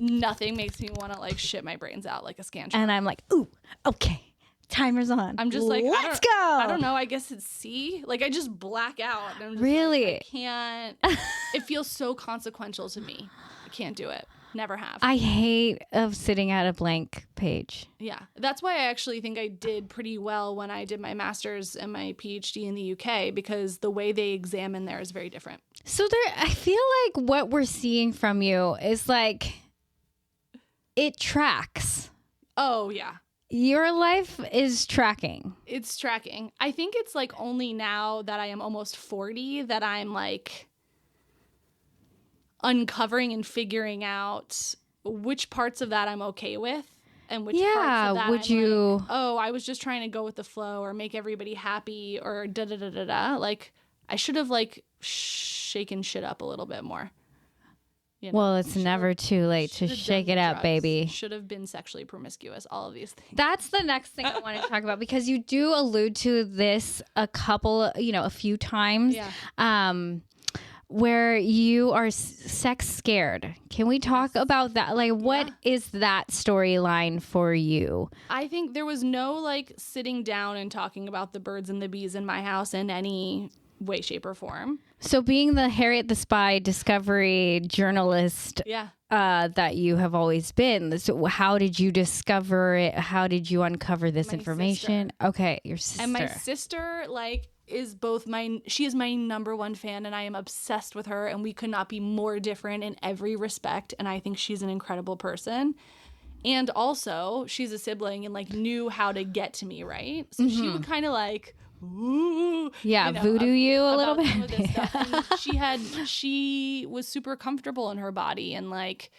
Nothing makes me want to like shit my brains out like a scantron. And I'm like, ooh, okay. Timer's on. I'm just like, let's go. I don't know. I guess it's C. Like I just black out. And I'm just really? Like, I can't. It feels so consequential to me. I can't do it. Never have. I hate of sitting at a blank page. Yeah. That's why I actually think I did pretty well when I did my master's and my PhD in the UK, because the way they examine there is very different. So I feel like what we're seeing from you is like, it tracks. Oh, yeah. Your life is tracking. It's tracking. I think it's like only now that I am almost 40 that I'm like uncovering and figuring out which parts of that I'm okay with and which parts of that would you like, oh, I was just trying to go with the flow or make everybody happy or da da da da da. Like I should have like shaken shit up a little bit more. You know, well, it's never too late to shake it up, baby. Should have been sexually promiscuous, all of these things. That's the next thing I want to talk about because you do allude to this a few times. Yeah. Where you are sex scared. Can we talk about that? Like, what is that storyline for you? I think there was no like sitting down and talking about the birds and the bees in my house in any way, shape, or form. So being the Harriet the Spy discovery journalist that you have always been, so how did you discover it? How did you uncover this information? Sister. Okay, your sister. And my sister, like, is she is my number one fan and I am obsessed with her and we could not be more different in every respect. And I think she's an incredible person. And also she's a sibling and like knew how to get to me, right? So she would kind of like, ooh, voodoo you a little bit. Some of this stuff. And she was super comfortable in her body and like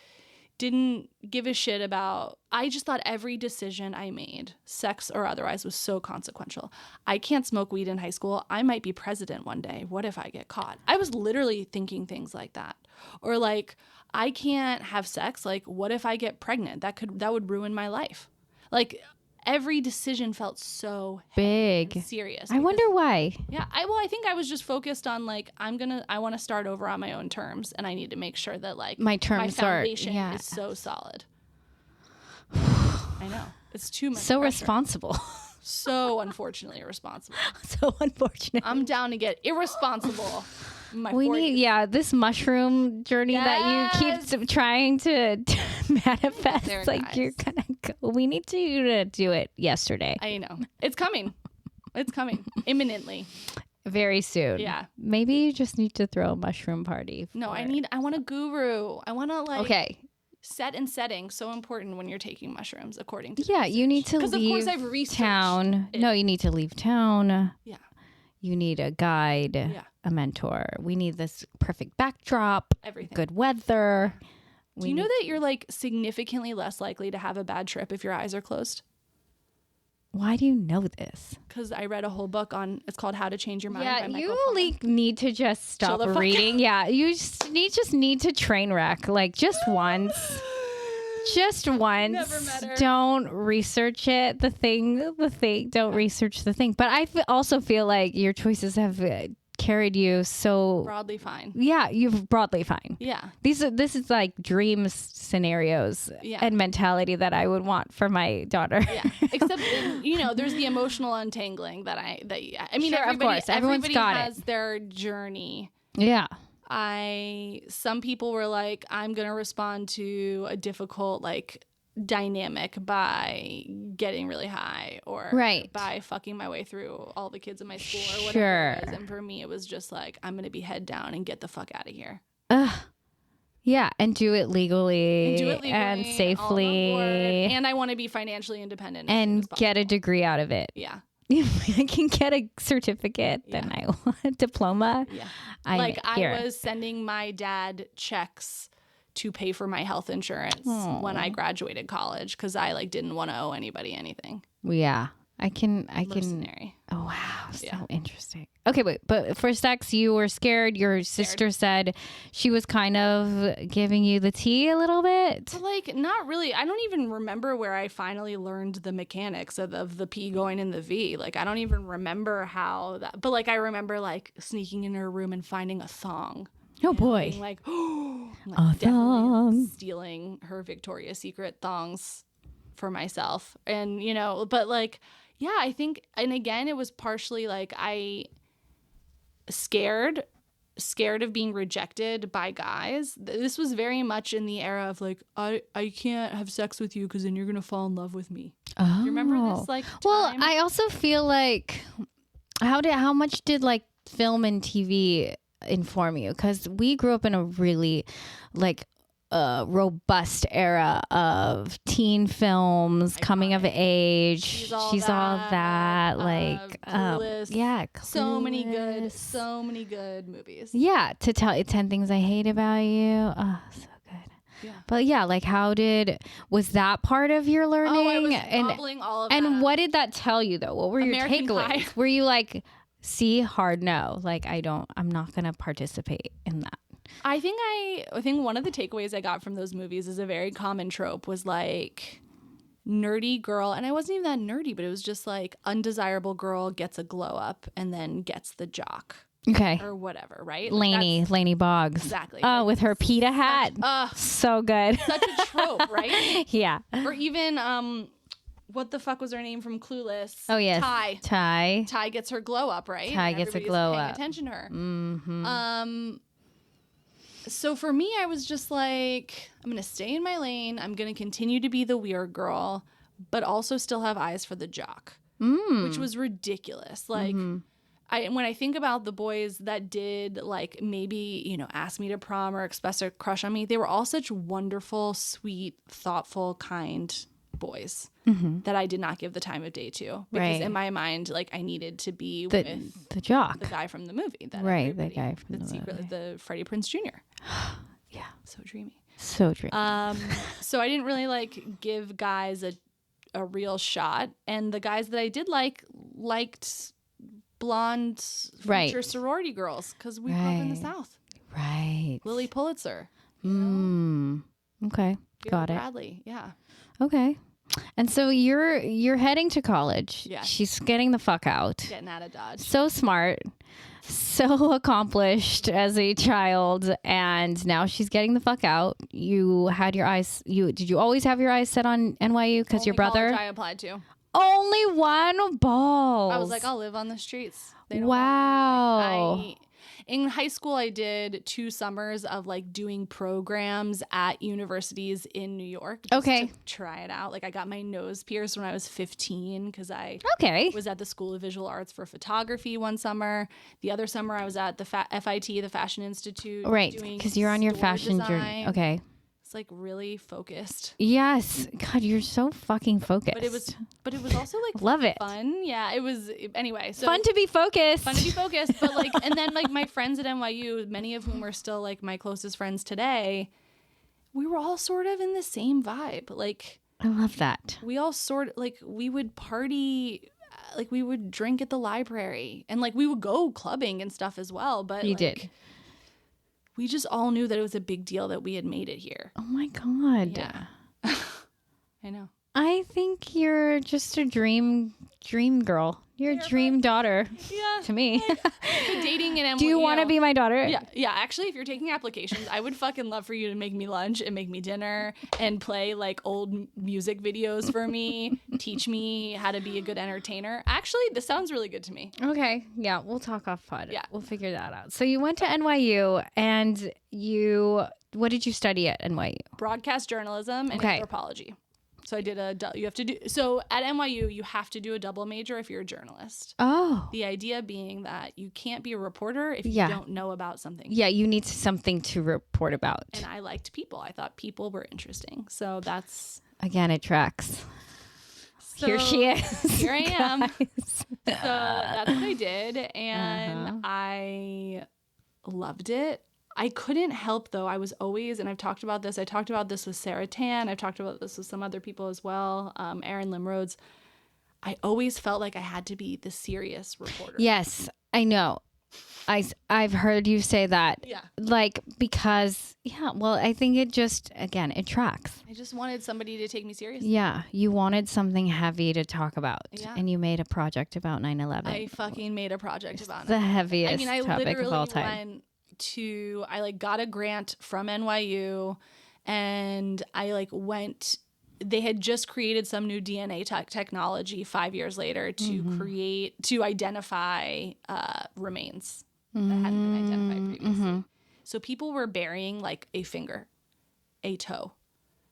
didn't give a shit about. I just thought every decision I made, sex or otherwise, was so consequential. I can't smoke weed in high school. I might be president one day. What if I get caught? I was literally thinking things like that. Or like, I can't have sex. Like, what if I get pregnant? That would ruin my life. Like, every decision felt so big, serious. I wonder why. Yeah, I think I was just focused on like I want to start over on my own terms, and I need to make sure that like my foundation is so solid. I know it's too much. So pressure. Responsible. So unfortunately irresponsible. So unfortunate. I'm down to get irresponsible. We 40s. need, this mushroom journey that you keep trying to manifest. There, like guys. you're gonna go. We need you to do it yesterday. I know it's coming. It's coming imminently. Very soon. Yeah. Maybe you just need to throw a mushroom party. No, I want a guru. I want to like. Okay. Set and setting, so important when you're taking mushrooms, according to research. You need to leave of course I've researched town. it. No, you need to leave town. Yeah. You need a guide, a mentor. We need this perfect backdrop, everything. Good weather. Do you know that you're like significantly less likely to have a bad trip if your eyes are closed? Why do you know this? Because I read a whole book on, it's called How to Change Your Mind by Michael you Pollan. need to just stop reading. Yeah, you just need to train wreck, like just once. Just once. Never met her. Don't research it. The thing. Don't research the thing. But I also feel like your choices have carried you so broadly fine. Yeah, you've broadly fine. Yeah. This is like dream scenarios and mentality that I would want for my daughter. Yeah. Except there's the emotional untangling that I mean, sure, of course. Everyone's got has their journey. Yeah. Some people were like, I'm going to respond to a difficult like dynamic by getting really high or by fucking my way through all the kids in my school or whatever it is. And for me, it was just like, I'm going to be head down and get the fuck out of here. Yeah, and do it legally and safely. And I want to be financially independent. And get a degree out of it. Yeah. I can get a certificate, then I want a diploma. Yeah. I was sending my dad checks to pay for my health insurance when I graduated college because I like didn't want to owe anybody anything. Yeah. I can. Mercenary. Oh, wow. So interesting. Okay, wait. But for sex, you were scared. Your sister said she was kind of giving you the tea a little bit. But like, not really. I don't even remember where I finally learned the mechanics of the P going in the V. Like, I don't even remember how that. But like, I remember like sneaking in her room and finding a thong. Oh boy. Being like, oh, a thong. Stealing her Victoria's Secret thongs for myself. And, but like, yeah, I think, and again, it was partially like I scared of being rejected by guys. This was very much in the era of like, I can't have sex with you because then you're going to fall in love with me. Oh. You remember this like time? Well, I also feel like, how much did like film and TV inform you? Because we grew up in a really like robust era of teen films, coming of age. She's all that. Like, Clueless. yeah, Clueless. Clueless. So many good movies. Yeah, to tell you 10 things I hate about you. Oh, so good. Yeah. But yeah, like was that part of your learning? Oh, I was gobbling all of that. And what did that tell you though? What were your American takeaways? Pie. Were you like, see, hard no, like I'm not gonna participate in that? I think one of the takeaways I got from those movies is a very common trope was like nerdy girl, and I wasn't even that nerdy, but it was just like undesirable girl gets a glow up and then gets the jock. Okay. Or whatever, right? Laney Boggs. Exactly. Oh, like, with her PETA hat. So good. Such a trope, right? Yeah. Or even what the fuck was her name from Clueless? Oh yes. Ty. Ty gets her glow up, right? Ty gets a glow paying up. Attention to her. Mm-hmm. So for me, I was just like, I'm going to stay in my lane. I'm going to continue to be the weird girl, but also still have eyes for the jock, which was ridiculous. Like, when I think about the boys that did, like, maybe, ask me to prom or express a crush on me, they were all such wonderful, sweet, thoughtful, kind boys that I did not give the time of day to. Because in my mind, like, I needed to be with the jock. the guy from the movie. The guy from the movie. The Freddie Prinze Jr. Yeah. So dreamy. So dreamy. So I didn't really, like, give guys a real shot. And the guys that I did liked blonde future sorority girls because we grew up in the South. Right. Lily Pulitzer. Okay. Got it. Bradley. Yeah. Okay. And so you're heading to college. Yeah. She's getting the fuck out. Getting out of Dodge. So smart. So accomplished as a child, and now she's getting the fuck out. You had your eyes. Did you always have your eyes set on NYU because your brother? College I applied to. Only one ball. I was like, I'll live on the streets. Wow. In high school, I did 2 summers of like doing programs at universities in New York. Just to try it out. Like I got my nose pierced when I was 15 because I was at the School of Visual Arts for photography one summer. The other summer I was at the FIT, the Fashion Institute. Right, because you're on your fashion journey. Okay. It's like really focused. Yes. God, you're so fucking focused. But it was also like love it. Fun. Yeah, it was anyway. So fun to be focused. But like, and then like my friends at NYU, many of whom are still like my closest friends today, we were all sort of in the same vibe. Like, I love that. We all we would party, like we would drink at the library, and like we would go clubbing and stuff as well. But you did. We just all knew that it was a big deal that we had made it here. Oh my God. Yeah. I know. I think you're just a dream girl. You're a dream daughter. Yeah. To me. Dating and do you want to be my daughter? Yeah. Yeah. Actually, if you're taking applications, I would fucking love for you to make me lunch and make me dinner and play like old music videos for me. Teach me how to be a good entertainer. Actually, this sounds really good to me. Okay. Yeah. We'll talk off pod. Yeah. We'll figure that out. So you went to NYU and what did you study at NYU? Broadcast journalism and anthropology. So I did at NYU, you have to do a double major if you're a journalist. Oh. The idea being that you can't be a reporter if you don't know about something. Yeah, you need something to report about. And I liked people. I thought people were interesting. So that's... Again, it tracks. So here she is. Here I am. So that's what I did. And I loved it. I couldn't help, though. I was always, and I talked about this with Sarah Tan. I've talked about this with some other people as well, Aaron Limroads. I always felt like I had to be the serious reporter. Yes, I know. I've heard you say that. Yeah. Like, because, well, I think it just, again, it tracks. I just wanted somebody to take me seriously. Yeah, you wanted something heavy to talk about. Yeah. And you made a project about 9/11. I fucking made a project about it. The heaviest topic of all time. I got a grant from NYU and I they had just created some new DNA technology 5 years later to identify remains that hadn't been identified previously. So people were burying like a finger, a toe,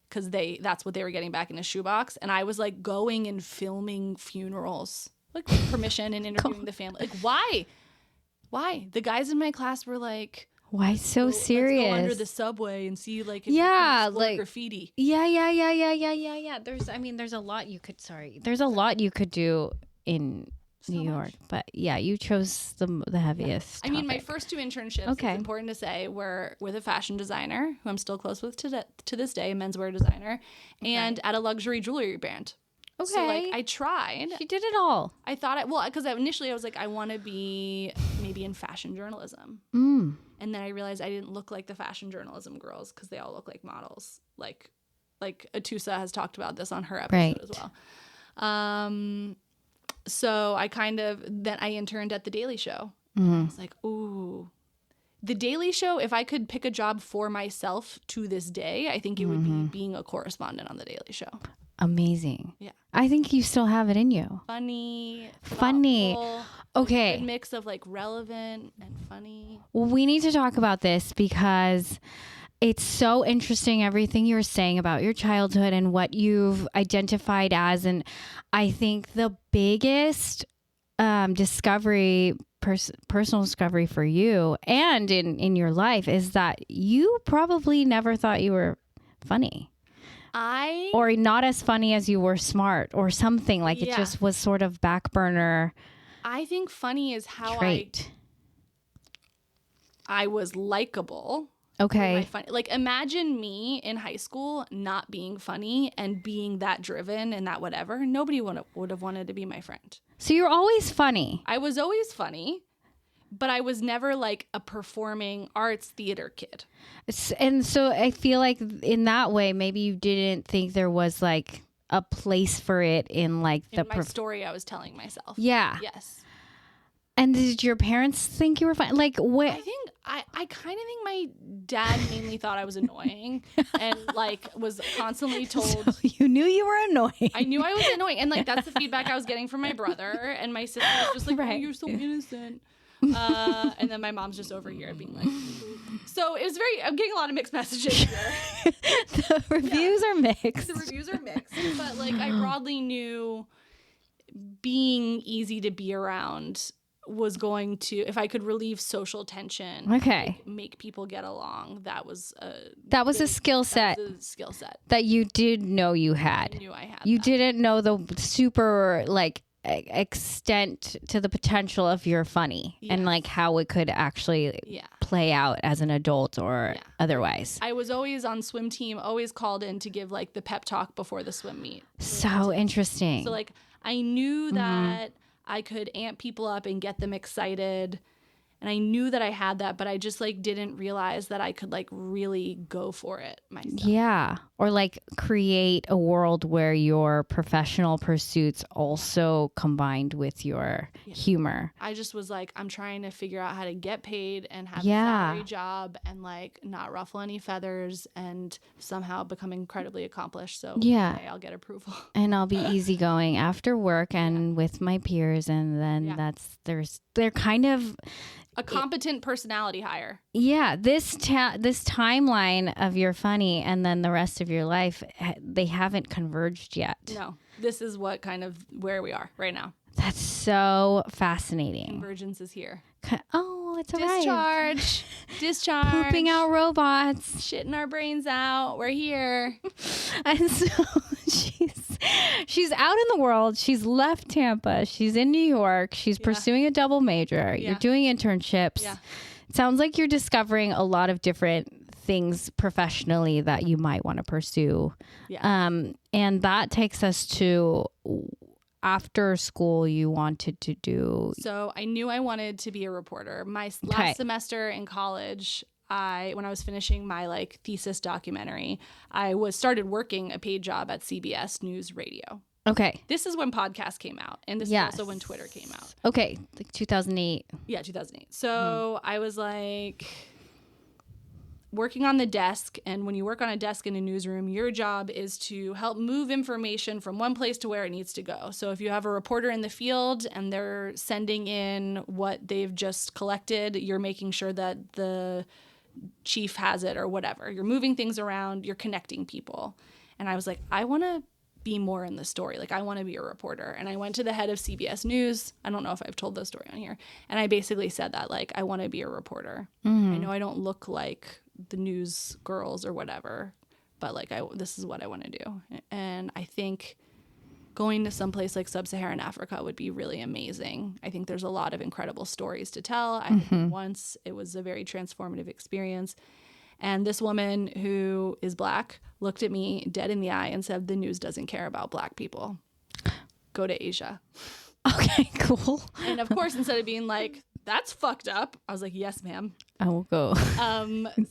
because that's what they were getting back in a shoebox. And I was like going and filming funerals, like with permission and interviewing the family. Like, why? The guys in my class were like, Why so serious? Let's go under the subway and see like if yeah, we can like graffiti. Yeah. There's a lot you could. There's a lot you could do in New York, but yeah, you chose the heaviest. I mean, my first 2 internships, it's important to say, were with a fashion designer who I'm still close with to this day, a menswear designer, and at a luxury jewelry brand. Okay. So like I tried. She did it all. I thought because initially I was like, I want to be maybe in fashion journalism. And then I realized I didn't look like the fashion journalism girls because they all look like models. Like Atusa has talked about this on her episode as well. So I then I interned at The Daily Show. I was like, ooh, The Daily Show, if I could pick a job for myself to this day, I think it would be being a correspondent on The Daily Show. Amazing. Yeah. I think you still have it in you. Funny. Thoughtful, okay. Good mix of like relevant and funny. Well, we need to talk about this because it's so interesting, everything you were saying about your childhood and what you've identified as. And I think the biggest discovery, personal discovery for you and in your life is that you probably never thought you were funny. Or not as funny as you were smart or something. Like it just was sort of back burner. I think funny is how trait. I was likable. Okay. Like imagine me in high school not being funny and being that driven and that whatever. Nobody would have wanted to be my friend. So you're always funny. I was always funny, but I was never like a performing arts theater kid. And so I feel like in that way, maybe you didn't think there was like a place for it in like in my story I was telling myself. Yeah. Yes. And did your parents think you were funny? Like what? I think I kind of think my dad mainly thought I was annoying and like was constantly told. So you knew you were annoying. I knew I was annoying, and like that's the feedback I was getting from my brother, and my sister was just like, "Oh, you're so innocent." And then my mom's just over here being like, so it was I'm getting a lot of mixed messages here. The reviews are mixed. The reviews are mixed, but like I broadly knew being easy to be around was going to, if I could relieve social tension, like, make people get along. That was a skill set. That you did know you had. I knew I had. You didn't know the super like extent to the potential of your funny and like how it could actually play out as an adult or otherwise. I was always on swim team, always called in to give like the pep talk before the swim meet. So interesting. So like I knew that I could amp people up and get them excited. And I knew that I had that, but I just like didn't realize that I could like really go for it myself. Yeah. Or like create a world where your professional pursuits also combined with your humor. I just was like, I'm trying to figure out how to get paid and have a salary job and like not ruffle any feathers and somehow become incredibly accomplished. So I'll get approval. And I'll be easygoing after work and with my peers. And then they're kind of a competent personality hire. Yeah, this timeline of your funny and then the rest of your life, they haven't converged yet. No, this is what kind of where we are right now. That's so fascinating. Convergence is here. Oh, it's arrived. Discharge. Pooping out robots. Shitting our brains out. We're here. And so she's out in the world. She's left Tampa. She's in New York. She's pursuing a double major. You're doing internships. Yeah. It sounds like you're discovering a lot of different things professionally that you might want to pursue. Yeah. And that takes us to after school you wanted to do. So I knew I wanted to be a reporter. My last semester in college, when I was finishing my like thesis documentary, I started working a paid job at CBS News Radio. Okay. This is when podcasts came out, and this is also when Twitter came out. Okay, like 2008. Yeah, 2008. So I was like working on the desk, and when you work on a desk in a newsroom, your job is to help move information from one place to where it needs to go. So if you have a reporter in the field and they're sending in what they've just collected, you're making sure that the chief has it or whatever. You're moving things around, you're connecting people. And I was like, I want to be more in the story. Like, I want to be a reporter. And I went to the head of CBS News. I don't know if I've told the story on here. And I basically said that, like, I want to be a reporter. I know I don't look like the news girls or whatever, but like, this is what I want to do. And I think going to someplace like sub-Saharan Africa would be really amazing. I think there's a lot of incredible stories to tell. I went once. It was a very transformative experience. And this woman who is Black looked at me dead in the eye and said, the news doesn't care about Black people. Go to Asia. Okay, cool. And of course, instead of being like, that's fucked up, I was like, yes, ma'am. I will go.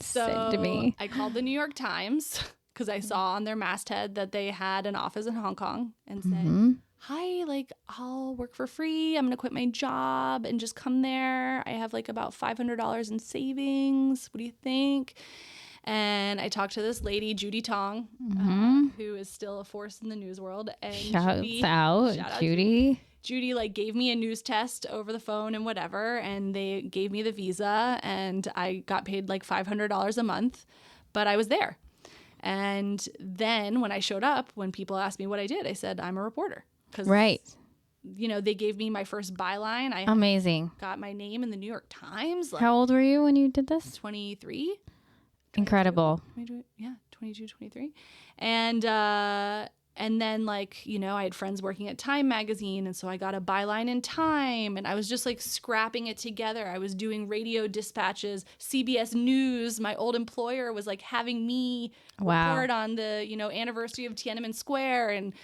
So to me. I called the New York Times because I saw on their masthead that they had an office in Hong Kong and said, hi, like, I'll work for free. I'm going to quit my job and just come there. I have like about $500 in savings. What do you think? And I talked to this lady, Judy Tong, who is still a force in the news world. And Shout out, Judy. Judy like gave me a news test over the phone and whatever, and they gave me the visa, and I got paid like $500 a month, but I was there. And then when I showed up, when people asked me what I did, I said, I'm a reporter. Right. You know, they gave me my first byline. I Amazing. got my name in the New York Times. Like, how old were you when you did this? 23. Incredible. 22, yeah, 22, 23. And then, like, you know, I had friends working at Time magazine, and so I got a byline in Time, and I was just like scrapping it together. I was doing radio dispatches, CBS News. My old employer was like having me report on the, you know, anniversary of Tiananmen Square, and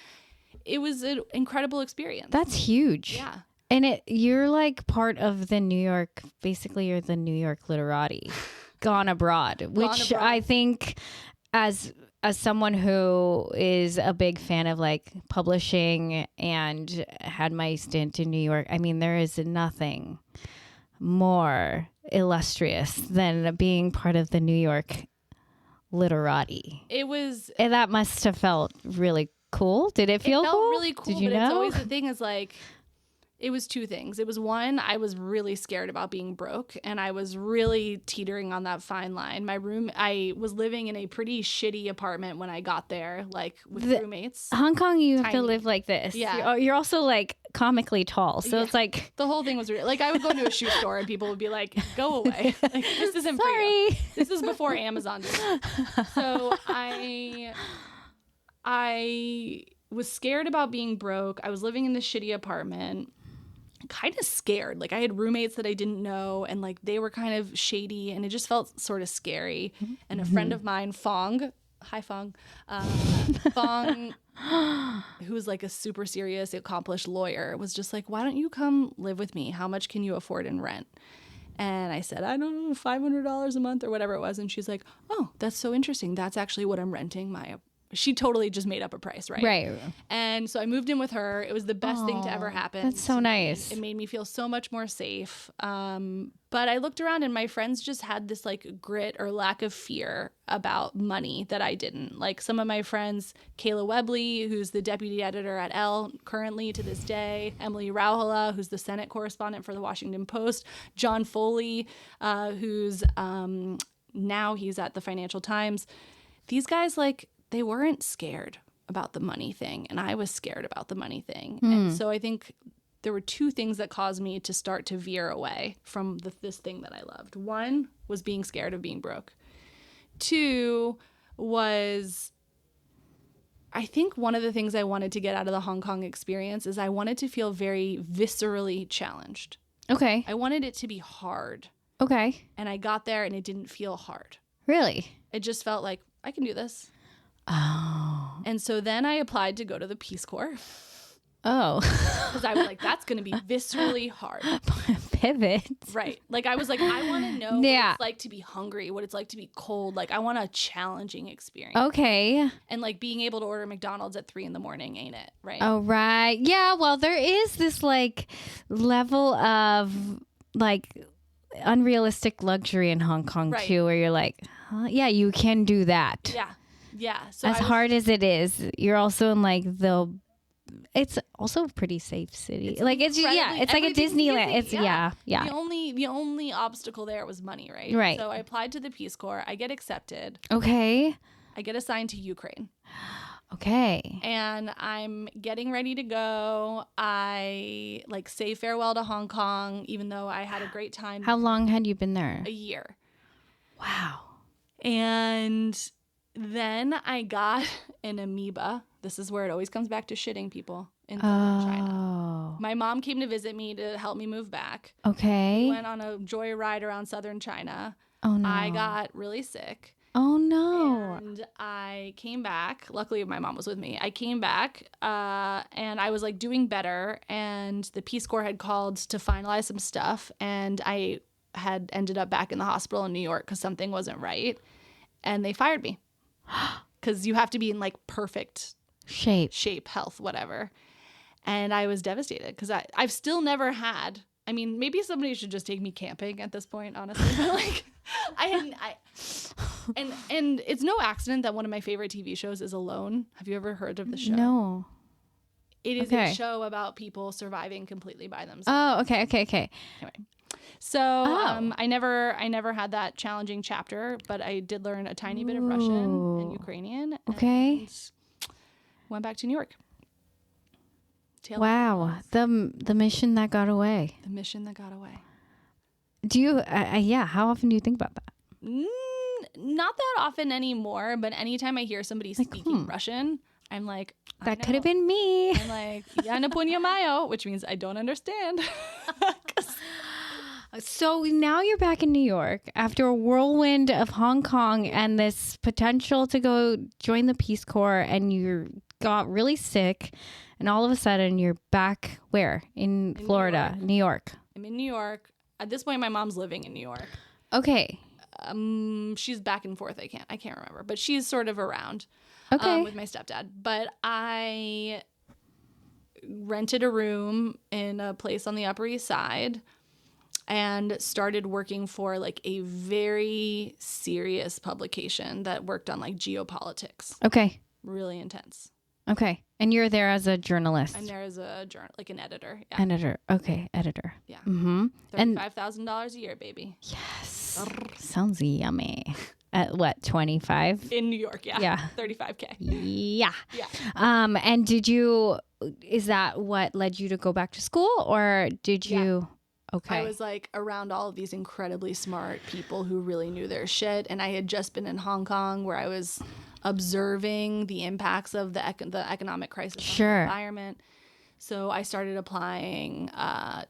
it was an incredible experience. That's huge. Yeah. And you're like part of the New York, basically you're the New York literati gone abroad, which I think as someone who is a big fan of like publishing and had my stint in New York, I mean, there is nothing more illustrious than being part of the New York literati. And that must have felt really cool. Did it feel cool? It felt really cool. Did you know? It's always the thing is like, it was two things. It was one, I was really scared about being broke, and I was really teetering on that fine line. I was living in a pretty shitty apartment when I got there, like with roommates. Hong Kong, you have to live like this. Yeah. You're also like comically tall. So it's like. The whole thing was like, I would go to a shoe store and people would be like, go away. Like, this isn't for you. This is before Amazon did it. So I was scared about being broke. I was living in this shitty apartment. Kind of scared. Like, I had roommates that I didn't know, and like they were kind of shady, and it just felt sort of scary. And a friend of mine, Fong, hi Fong, Fong, who was like a super serious, accomplished lawyer, was just like, why don't you come live with me? How much can you afford in rent? And I said, I don't know, $500 a month or whatever it was. And she's like, oh, that's so interesting. That's actually what I'm renting my. She totally just made up a price, right? Right. And so I moved in with her. It was the best thing to ever happen. That's so nice. It made me feel so much more safe. But I looked around and my friends just had this like grit or lack of fear about money that I didn't. Like some of my friends, Kayla Webley, who's the deputy editor at Elle currently to this day, Emily Rauhala, who's the Senate correspondent for the Washington Post, John Foley, who's now he's at the Financial Times. These guys, like, they weren't scared about the money thing, and I was scared about the money thing. And so I think there were two things that caused me to start to veer away from this thing that I loved. One was being scared of being broke. Two was, I think one of the things I wanted to get out of the Hong Kong experience is I wanted to feel very viscerally challenged. Okay. I wanted it to be hard. Okay. And I got there and it didn't feel hard. Really? It just felt like, I can do this. Oh. And so then I applied to go to the Peace Corps. Oh. Because I was like, that's going to be viscerally hard. Pivot. Right. Like, I was like, I want to know what it's like to be hungry, what it's like to be cold. Like, I want a challenging experience. Okay. And, like, being able to order McDonald's at 3 a.m, ain't it? Right. Oh, right. Yeah, well, there is this, like, level of, like, unrealistic luxury in Hong Kong, too, where you're like, huh? Yeah, you can do that. Yeah. Yeah. So as hard as it is, you're also in, like, it's also a pretty safe city. It's like it's like a Disneyland. It's yeah. The only obstacle there was money, right? Right. So I applied to the Peace Corps. I get accepted. Okay. I get assigned to Ukraine. Okay. And I'm getting ready to go. I like say farewell to Hong Kong, even though I had a great time. How long had you been there? A year. Wow. And then I got an amoeba. This is where it always comes back to shitting people in southern China. My mom came to visit me to help me move back. Okay. We went on a joyride around southern China. Oh no. I got really sick. Oh no. And I came back. Luckily, my mom was with me. I came back and I was like doing better. And the Peace Corps had called to finalize some stuff. And I had ended up back in the hospital in New York because something wasn't right. And they fired me because you have to be in like perfect shape, health, whatever. And I was devastated because I've still never had. I mean, maybe somebody should just take me camping at this point, honestly. But like, and it's no accident that one of my favorite TV shows is Alone. Have you ever heard of the show? No. It is a show about people surviving completely by themselves. Oh, okay. Anyway, so I never had that challenging chapter, but I did learn a tiny bit of Russian and Ukrainian. Okay. And went back to New York. Wow. The mission that got away. The mission that got away. Do you, how often do you think about that? Not that often anymore, but anytime I hear somebody speaking Russian, I'm like, that could have been me. I'm like, ya не понимаю, which means I don't understand. So now you're back in New York after a whirlwind of Hong Kong and this potential to go join the Peace Corps, and you got really sick, and all of a sudden you're back where? In Florida, New York. I'm in New York. At this point, my mom's living in New York. Okay. She's back and forth. I can't remember, but she's sort of around. Okay. With my stepdad. But I rented a room in a place on the Upper East Side and started working for like a very serious publication that worked on like geopolitics. Okay. Really intense. Okay. And you're there as a journalist. I'm there as a like an editor. Yeah. Editor. Okay. Editor. Yeah. Mm-hmm. $35,000 a year, baby. Yes. Sounds yummy. At what, 25? In New York, yeah. Yeah. 35K. Yeah. Yeah. And is that what led you to go back to school, or did you? Okay. I was like around all of these incredibly smart people who really knew their shit. And I had just been in Hong Kong where I was observing the impacts of the economic crisis on the environment. So I started applying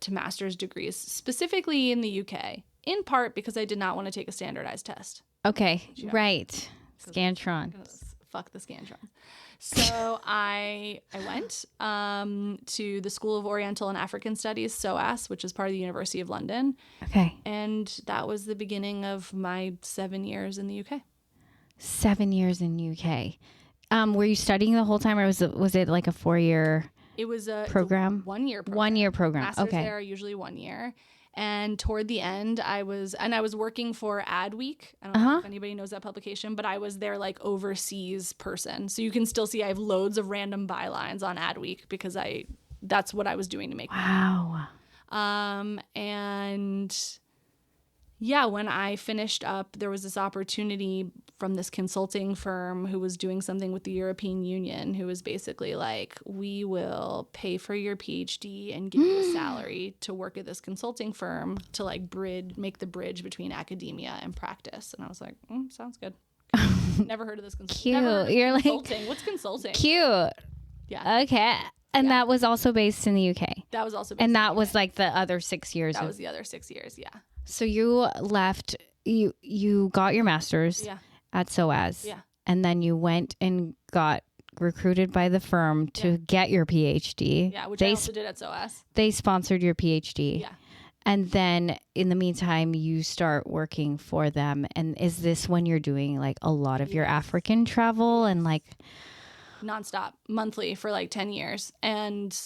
to master's degrees, specifically in the UK, in part because I did not want to take a standardized test. Okay. Right. Scantron. Fuck the Scantron. So I went to the School of Oriental and African Studies, SOAS, which is part of the University of London. Okay. And that was the beginning of my 7 years in the UK. 7 years in UK. Were you studying the whole time, or was it like a 4-year? It was a program. 1 year program. 1 year program. Masters okay. there are usually 1 year. And toward the end, I was working for Adweek. I don't know if anybody knows that publication, but I was their like overseas person. So you can still see I have loads of random bylines on Adweek because that's what I was doing to make money. Wow. And yeah, when I finished up, there was this opportunity from this consulting firm who was doing something with the European Union, who was basically like, we will pay for your PhD and give you a salary to work at this consulting firm to like make the bridge between academia and practice. And I was like, sounds good. Never heard of this consulting. Cute. You're consulting. like, what's consulting? Cute. Yeah. Okay. And that was also based in the UK. That was also based and in that the was UK. like the other 6 years. That was the other 6 years. Yeah. So you left, you got your master's at SOAS. Yeah. And then you went and got recruited by the firm to get your PhD. Yeah, which I also did at SOAS. They sponsored your PhD. Yeah. And then in the meantime, you start working for them. And is this when you're doing like a lot of your African travel and like nonstop, monthly for like 10 years. And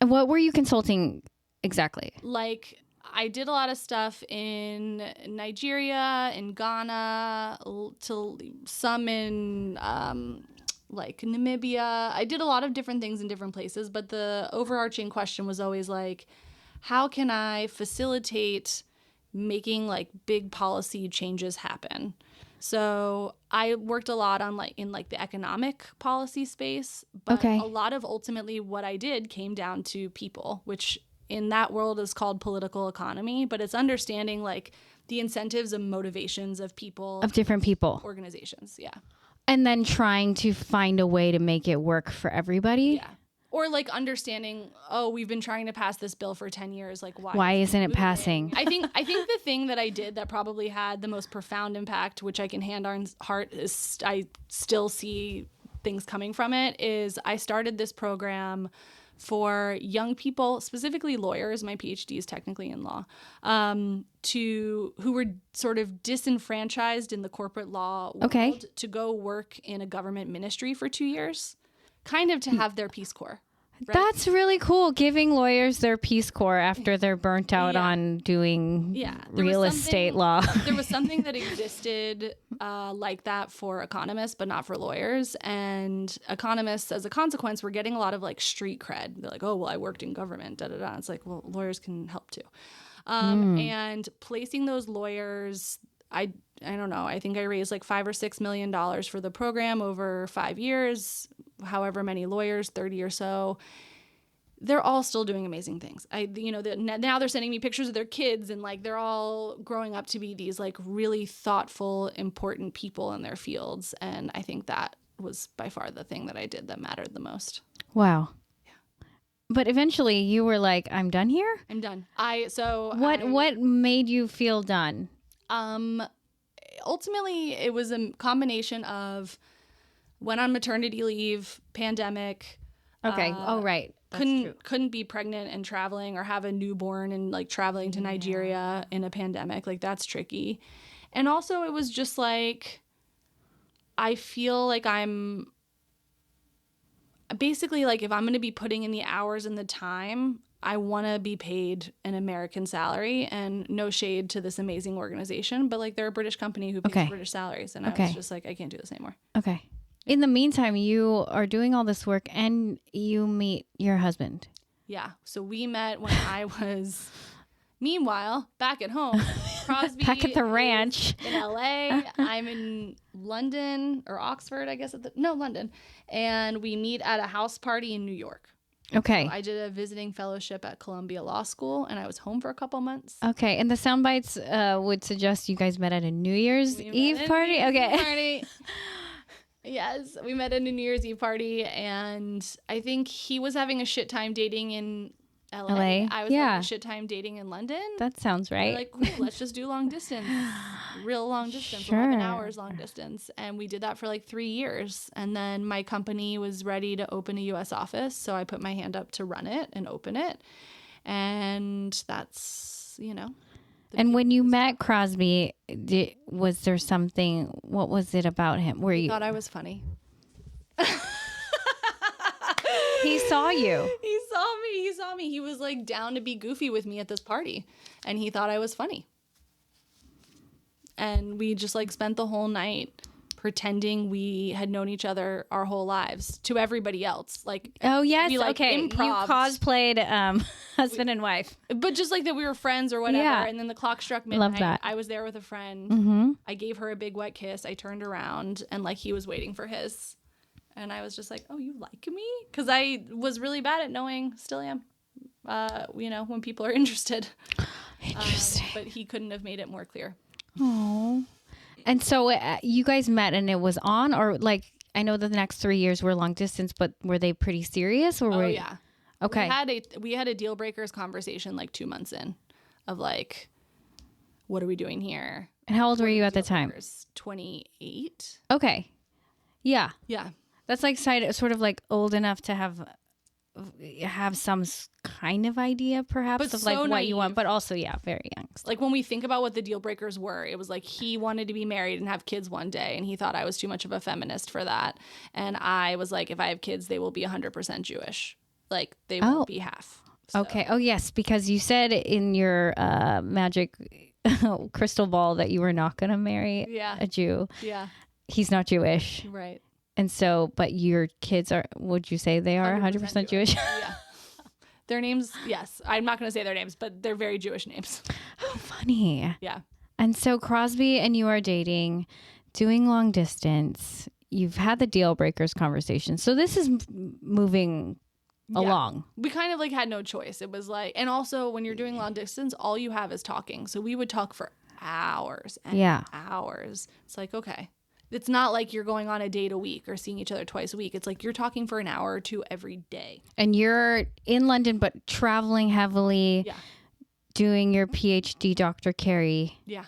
what were you consulting exactly? Like, I did a lot of stuff in Nigeria, in Ghana, to some in like Namibia. I did a lot of different things in different places, but the overarching question was always like, how can I facilitate making like big policy changes happen? So I worked a lot on in the economic policy space, but a lot of ultimately what I did came down to people, which in that world is called political economy, but it's understanding like the incentives and motivations of people, of different people, organizations. Yeah. And then trying to find a way to make it work for everybody. Yeah. Or like understanding, oh, we've been trying to pass this bill for 10 years. Like, why isn't it passing? I think the thing that I did that probably had the most profound impact, which I can hand on heart, is I still see things coming from it, is I started this program for young people, specifically lawyers. My PhD is technically in law, who were sort of disenfranchised in the corporate law world to go work in a government ministry for 2 years. Kind of to have their Peace Corps. Right? That's really cool. Giving lawyers their Peace Corps after they're burnt out on doing real estate law. There was something that existed like that for economists, but not for lawyers. And economists, as a consequence, were getting a lot of like street cred. They're like, oh, well, I worked in government, da da da. It's like, well, lawyers can help too. And placing those lawyers, I don't know. I think I raised like $5 or $6 million for the program over 5 years. However many lawyers, 30 or so. They're all still doing amazing things. Now they're sending me pictures of their kids, and like they're all growing up to be these like really thoughtful, important people in their fields. And I think that was by far the thing that I did that mattered the most. Wow. But eventually, you were like, "I'm done here. I'm done." What made you feel done? Ultimately, it was a combination of went on maternity leave, pandemic. Okay. Right. Couldn't be pregnant and traveling, or have a newborn and like traveling to Nigeria in a pandemic. Like that's tricky. And also it was just like, I feel like I'm basically like, if I'm going to be putting in the hours and the time, I want to be paid an American salary. And no shade to this amazing organization, but like they're a British company who pays British salaries. And I was just like, I can't do this anymore. Okay. In the meantime, you are doing all this work and you meet your husband. Yeah. So we met when I was, meanwhile, back at home. Crosby back at the ranch. In LA. I'm in London or Oxford, I guess. London. And we meet at a house party in New York. Okay. So I did a visiting fellowship at Columbia Law School, and I was home for a couple months. Okay. And the sound bites would suggest you guys met at a New Year's Eve party? Okay. Yes, we met at a New Year's Eve party, and I think he was having a shit time dating in LA. I was having a shit time dating in London. That sounds right. We're like, cool, let's just do long distance. Real long distance, 11 hours long distance. And we did that for like 3 years. And then my company was ready to open a U.S. office, so I put my hand up to run it and open it. And that's, And when you met Crosby, was there something, what was it about him? He thought I was funny. He saw you. He saw me. He was like down to be goofy with me at this party. And he thought I was funny. And we just like spent the whole night pretending we had known each other our whole lives to everybody else. Like, oh yes, we, like, okay. You cosplayed husband and wife, but just like that we were friends or whatever. Yeah. And then the clock struck midnight. Love that. I was there with a friend. Mm-hmm. I gave her a big wet kiss. I turned around and like he was waiting for his, and I was just like, oh, you like me? Because I was really bad at knowing, still am. When people are interested. Interesting. But he couldn't have made it more clear. Oh. And so you guys met and it was on, or like, I know that the next 3 years were long distance, but were they pretty serious? Or yeah. Okay. We had a deal breakers conversation like 2 months in of like, what are we doing here? And how old were you at the time? 28. Okay. Yeah. Yeah. That's like sort of like old enough to have some kind of idea perhaps but of so like what naive. You want, but also very young. Like when we think about what the deal breakers were, it was like he wanted to be married and have kids one day, and he thought I was too much of a feminist for that. And I was like, if I have kids, they will be 100% Jewish. Like they won't be half. So. Okay. Oh yes, because you said in your magic crystal ball that you were not going to marry a Jew. Yeah. He's not Jewish. Right. And so, but your kids are, would you say they are 100% Jewish? Yeah. Their names, yes. I'm not going to say their names, but they're very Jewish names. How funny. Yeah. And so Crosby and you are dating. doing long distance. You've had the deal breakers conversation. So this is moving along. We kind of like had no choice. It was like, and also when you're doing long distance, all you have is talking. So we would talk for hours and hours. It's like, okay. It's not like you're going on a date a week or seeing each other twice a week. It's like you're talking for an hour or two every day. And you're in London, but traveling heavily, doing your PhD, Dr. Kari. Yeah.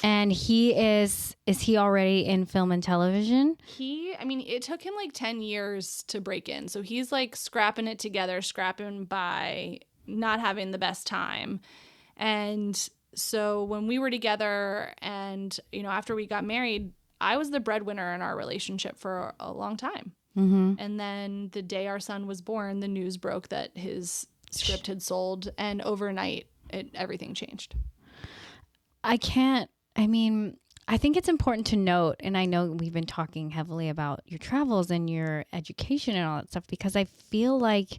And is he already in film and television? It took him like 10 years to break in. So he's like scrapping it together, scrapping by not having the best time. And so when we were together and, after we got married, I was the breadwinner in our relationship for a long time. Mm-hmm. And then the day our son was born, the news broke that his script had sold. And overnight, everything changed. I think it's important to note, and I know we've been talking heavily about your travels and your education and all that stuff, because I feel like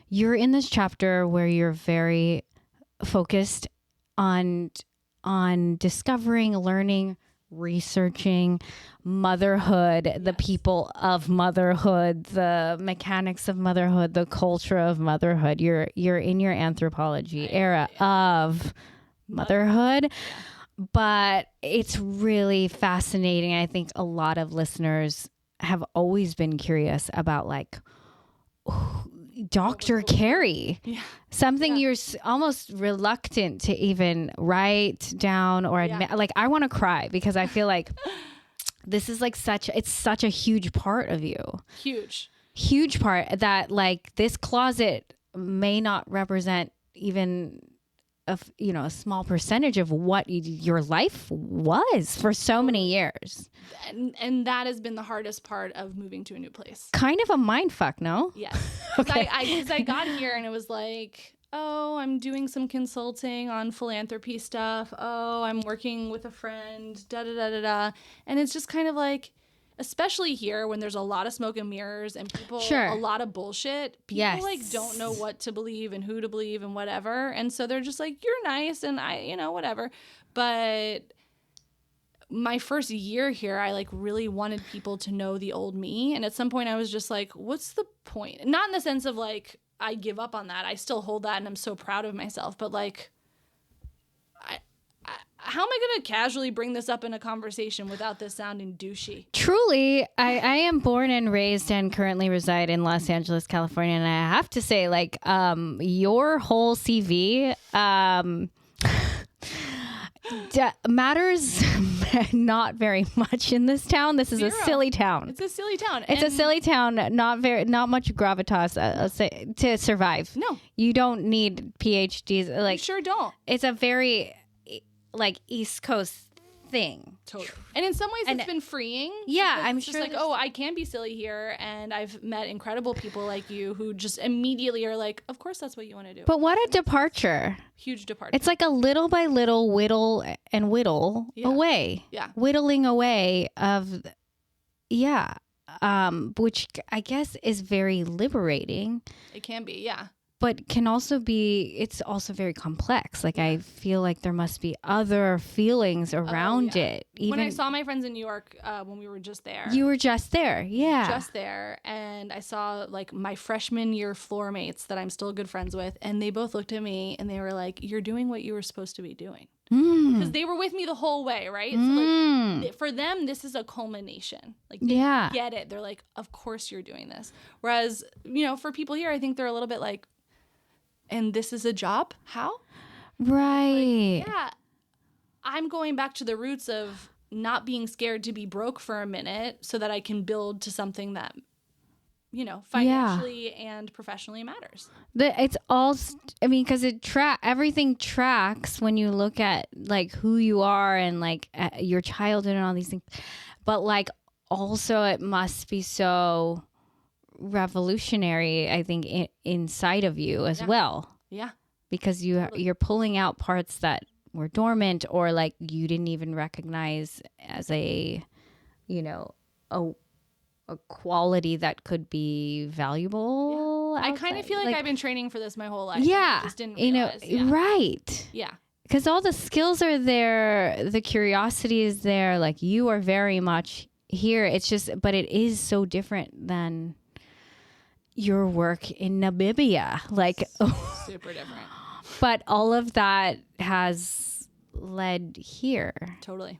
you're in this chapter where you're very focused on discovering, learning, researching motherhood, the people of motherhood, the mechanics of motherhood, the culture of motherhood. You're in your anthropology era of motherhood. But it's really fascinating. I think a lot of listeners have always been curious about like Dr. Kari, something you're almost reluctant to even write down or admit. Like, I want to cry because I feel like this is like it's such a huge part of you. Huge part that like this closet may not represent even a small percentage of what your life was for so many years. And that has been the hardest part of moving to a new place. Kind of a mind fuck, no? Yes. Okay. Because I got here and it was like, oh, I'm doing some consulting on philanthropy stuff. Oh, I'm working with a friend, da-da-da-da-da. And it's just kind of like, especially here when there's a lot of smoke and mirrors and people, a lot of bullshit, people like don't know what to believe and who to believe and whatever. And so they're just like, you're nice and whatever. But my first year here, I like really wanted people to know the old me. And at some point I was just like, what's the point? Not in the sense of like, I give up on that. I still hold that and I'm so proud of myself. But like, how am I going to casually bring this up in a conversation without this sounding douchey? Truly, I am born and raised and currently reside in Los Angeles, California. And I have to say, like, your whole CV matters not very much in this town. This is a silly town. It's a silly town. It's a silly town. Not much gravitas to survive. No. You don't need PhDs. Like, you sure don't. It's a very like East Coast thing. Totally. And in some ways it's been freeing. Yeah, I'm it's sure. Just like, oh, I can be silly here. And I've met incredible people like you who just immediately are like, of course that's what you want to do. But what a departure. Huge departure. It's like a little by little whittle away. Yeah. Whittling away of, which I guess is very liberating. It can be, yeah. But it's also very complex. Like, I feel like there must be other feelings around it. Even when I saw my friends in New York, when we were just there. You were just there, yeah. Just there. And I saw, like, my freshman year floor mates that I'm still good friends with. And they both looked at me and they were like, you're doing what you were supposed to be doing. Because they were with me the whole way, right? So, like, for them, this is a culmination. Like, they get it. They're like, of course you're doing this. Whereas, for people here, I think they're a little bit like, and this is a job? How? Right. Like, I'm going back to the roots of not being scared to be broke for a minute so that I can build to something that, financially and professionally matters. It's all, because everything tracks when you look at like who you are and like your childhood and all these things. But like also it must be so revolutionary, I think, inside of you as well. Yeah. Because you're pulling out parts that were dormant or like you didn't even recognize as a quality that could be valuable. I kind of feel like I've been training for this my whole life. Yeah. I just didn't realize. Right. Yeah. because all the skills are there, the curiosity is there. Like you are very much here. It's just, but it is so different than your work in Namibia. Like super different. But all of that has led here. Totally.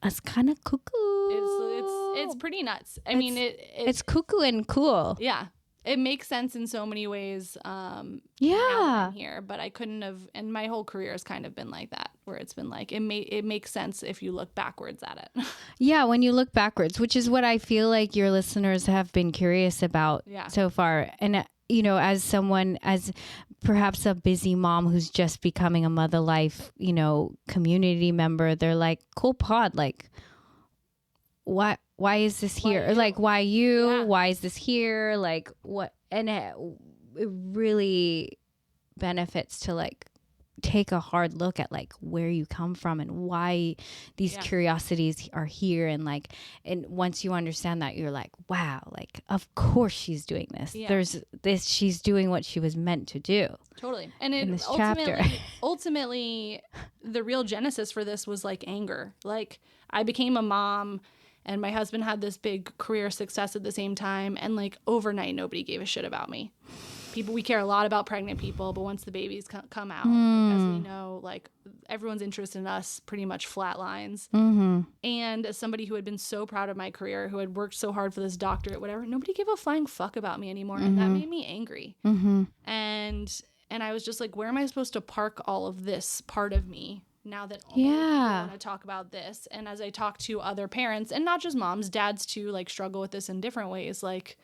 It's kind of cuckoo. It's pretty nuts. I mean, it's cuckoo and cool. Yeah. It makes sense in so many ways. Yeah. Now I'm here, but I couldn't have, and my whole career has kind of been like that, where it's been like, it makes sense if you look backwards at it. Yeah. When you look backwards, which is what I feel like your listeners have been curious about so far. And, you know, as perhaps a busy mom who's just becoming a Mutha Life, you know, community member, they're like, cool pod. Like, why is this here? Or like, why you? Yeah. Why is this here? Like, what? And it really benefits to like take a hard look at like where you come from and why these curiosities are here. And like, and once you understand that, you're like, wow, like, of course she's doing this. Yeah. There's this, she's doing what she was meant to do. Totally. And it in this chapter. Ultimately, the real genesis for this was like anger. Like I became a mom and my husband had this big career success at the same time. And like overnight, nobody gave a shit about me. We care a lot about pregnant people, but once the babies come out, like, as we know, like everyone's interest in us pretty much flatlines. Mm-hmm. And as somebody who had been so proud of my career, who had worked so hard for this doctorate, whatever, nobody gave a flying fuck about me anymore. And that made me angry. Mm-hmm. And I was just like, where am I supposed to park all of this part of me now that all people want to talk about this? And as I talk to other parents, and not just moms, dads too, like struggle with this in different ways, like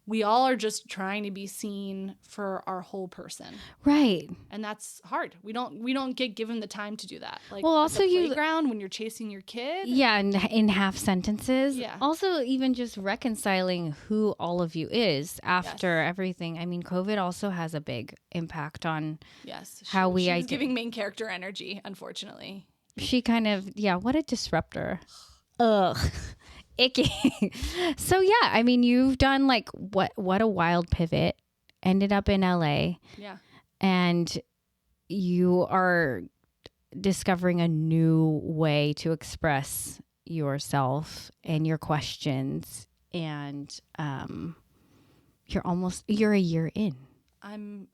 we all are just trying to be seen for our whole person. Right. And that's hard. We don't get given the time to do that. Like, well, also the playground when you're chasing your kid. Yeah, and in half sentences. Yeah. Also, even just reconciling who all of you is after everything. I mean, COVID also has a big impact on how she's giving main character energy, unfortunately. She kind of, what a disruptor. Ugh. Icky. So yeah, I mean, you've done like what a wild pivot. Ended up in LA. Yeah. And you are discovering a new way to express yourself and your questions. And you're a year in. I'm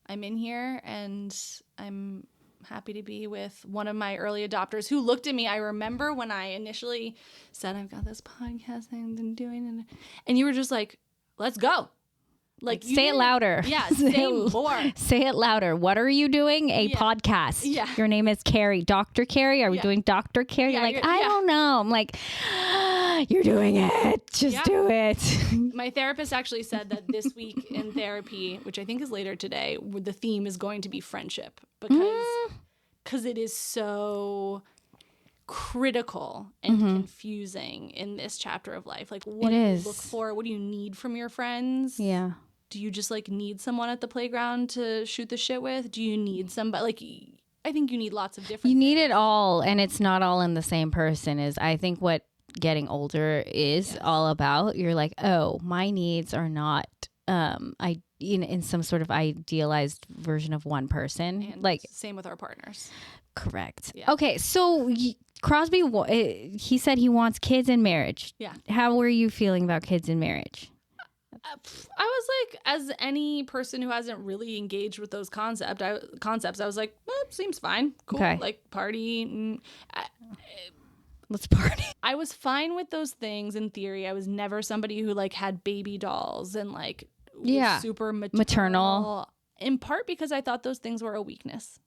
in here and I'm happy to be with one of my early adopters who looked at me. I remember when I initially said, I've got this podcast thing I'm doing, and you were just like, let's go. Like say it louder. Yeah, say more. Say it louder. What are you doing? A podcast. Yeah. Your name is Kari. Dr. Kari? Are we doing Dr. Kari? You're like, I don't know. I'm like, you're doing it. Just do it. My therapist actually said that this week in therapy, which I think is later today, the theme is going to be friendship because it is so critical and confusing in this chapter of life. Like, what do you look for? What do you need from your friends? Yeah. Do you just like need someone at the playground to shoot the shit with? Do you need somebody like? I think you need lots of different. You need it all, and it's not all in the same person. Is I think what getting older is all about. You're like, oh, my needs are not in some sort of idealized version of one person. And like same with our partners. Correct. Yeah. Okay, so Crosby, he said he wants kids in marriage. Yeah. How were you feeling about kids in marriage? I was like, as any person who hasn't really engaged with those concepts, I was like, seems fine. Cool. Okay. Like party. Let's party. I was fine with those things in theory. I was never somebody who like had baby dolls and like was super maternal. In part because I thought those things were a weakness.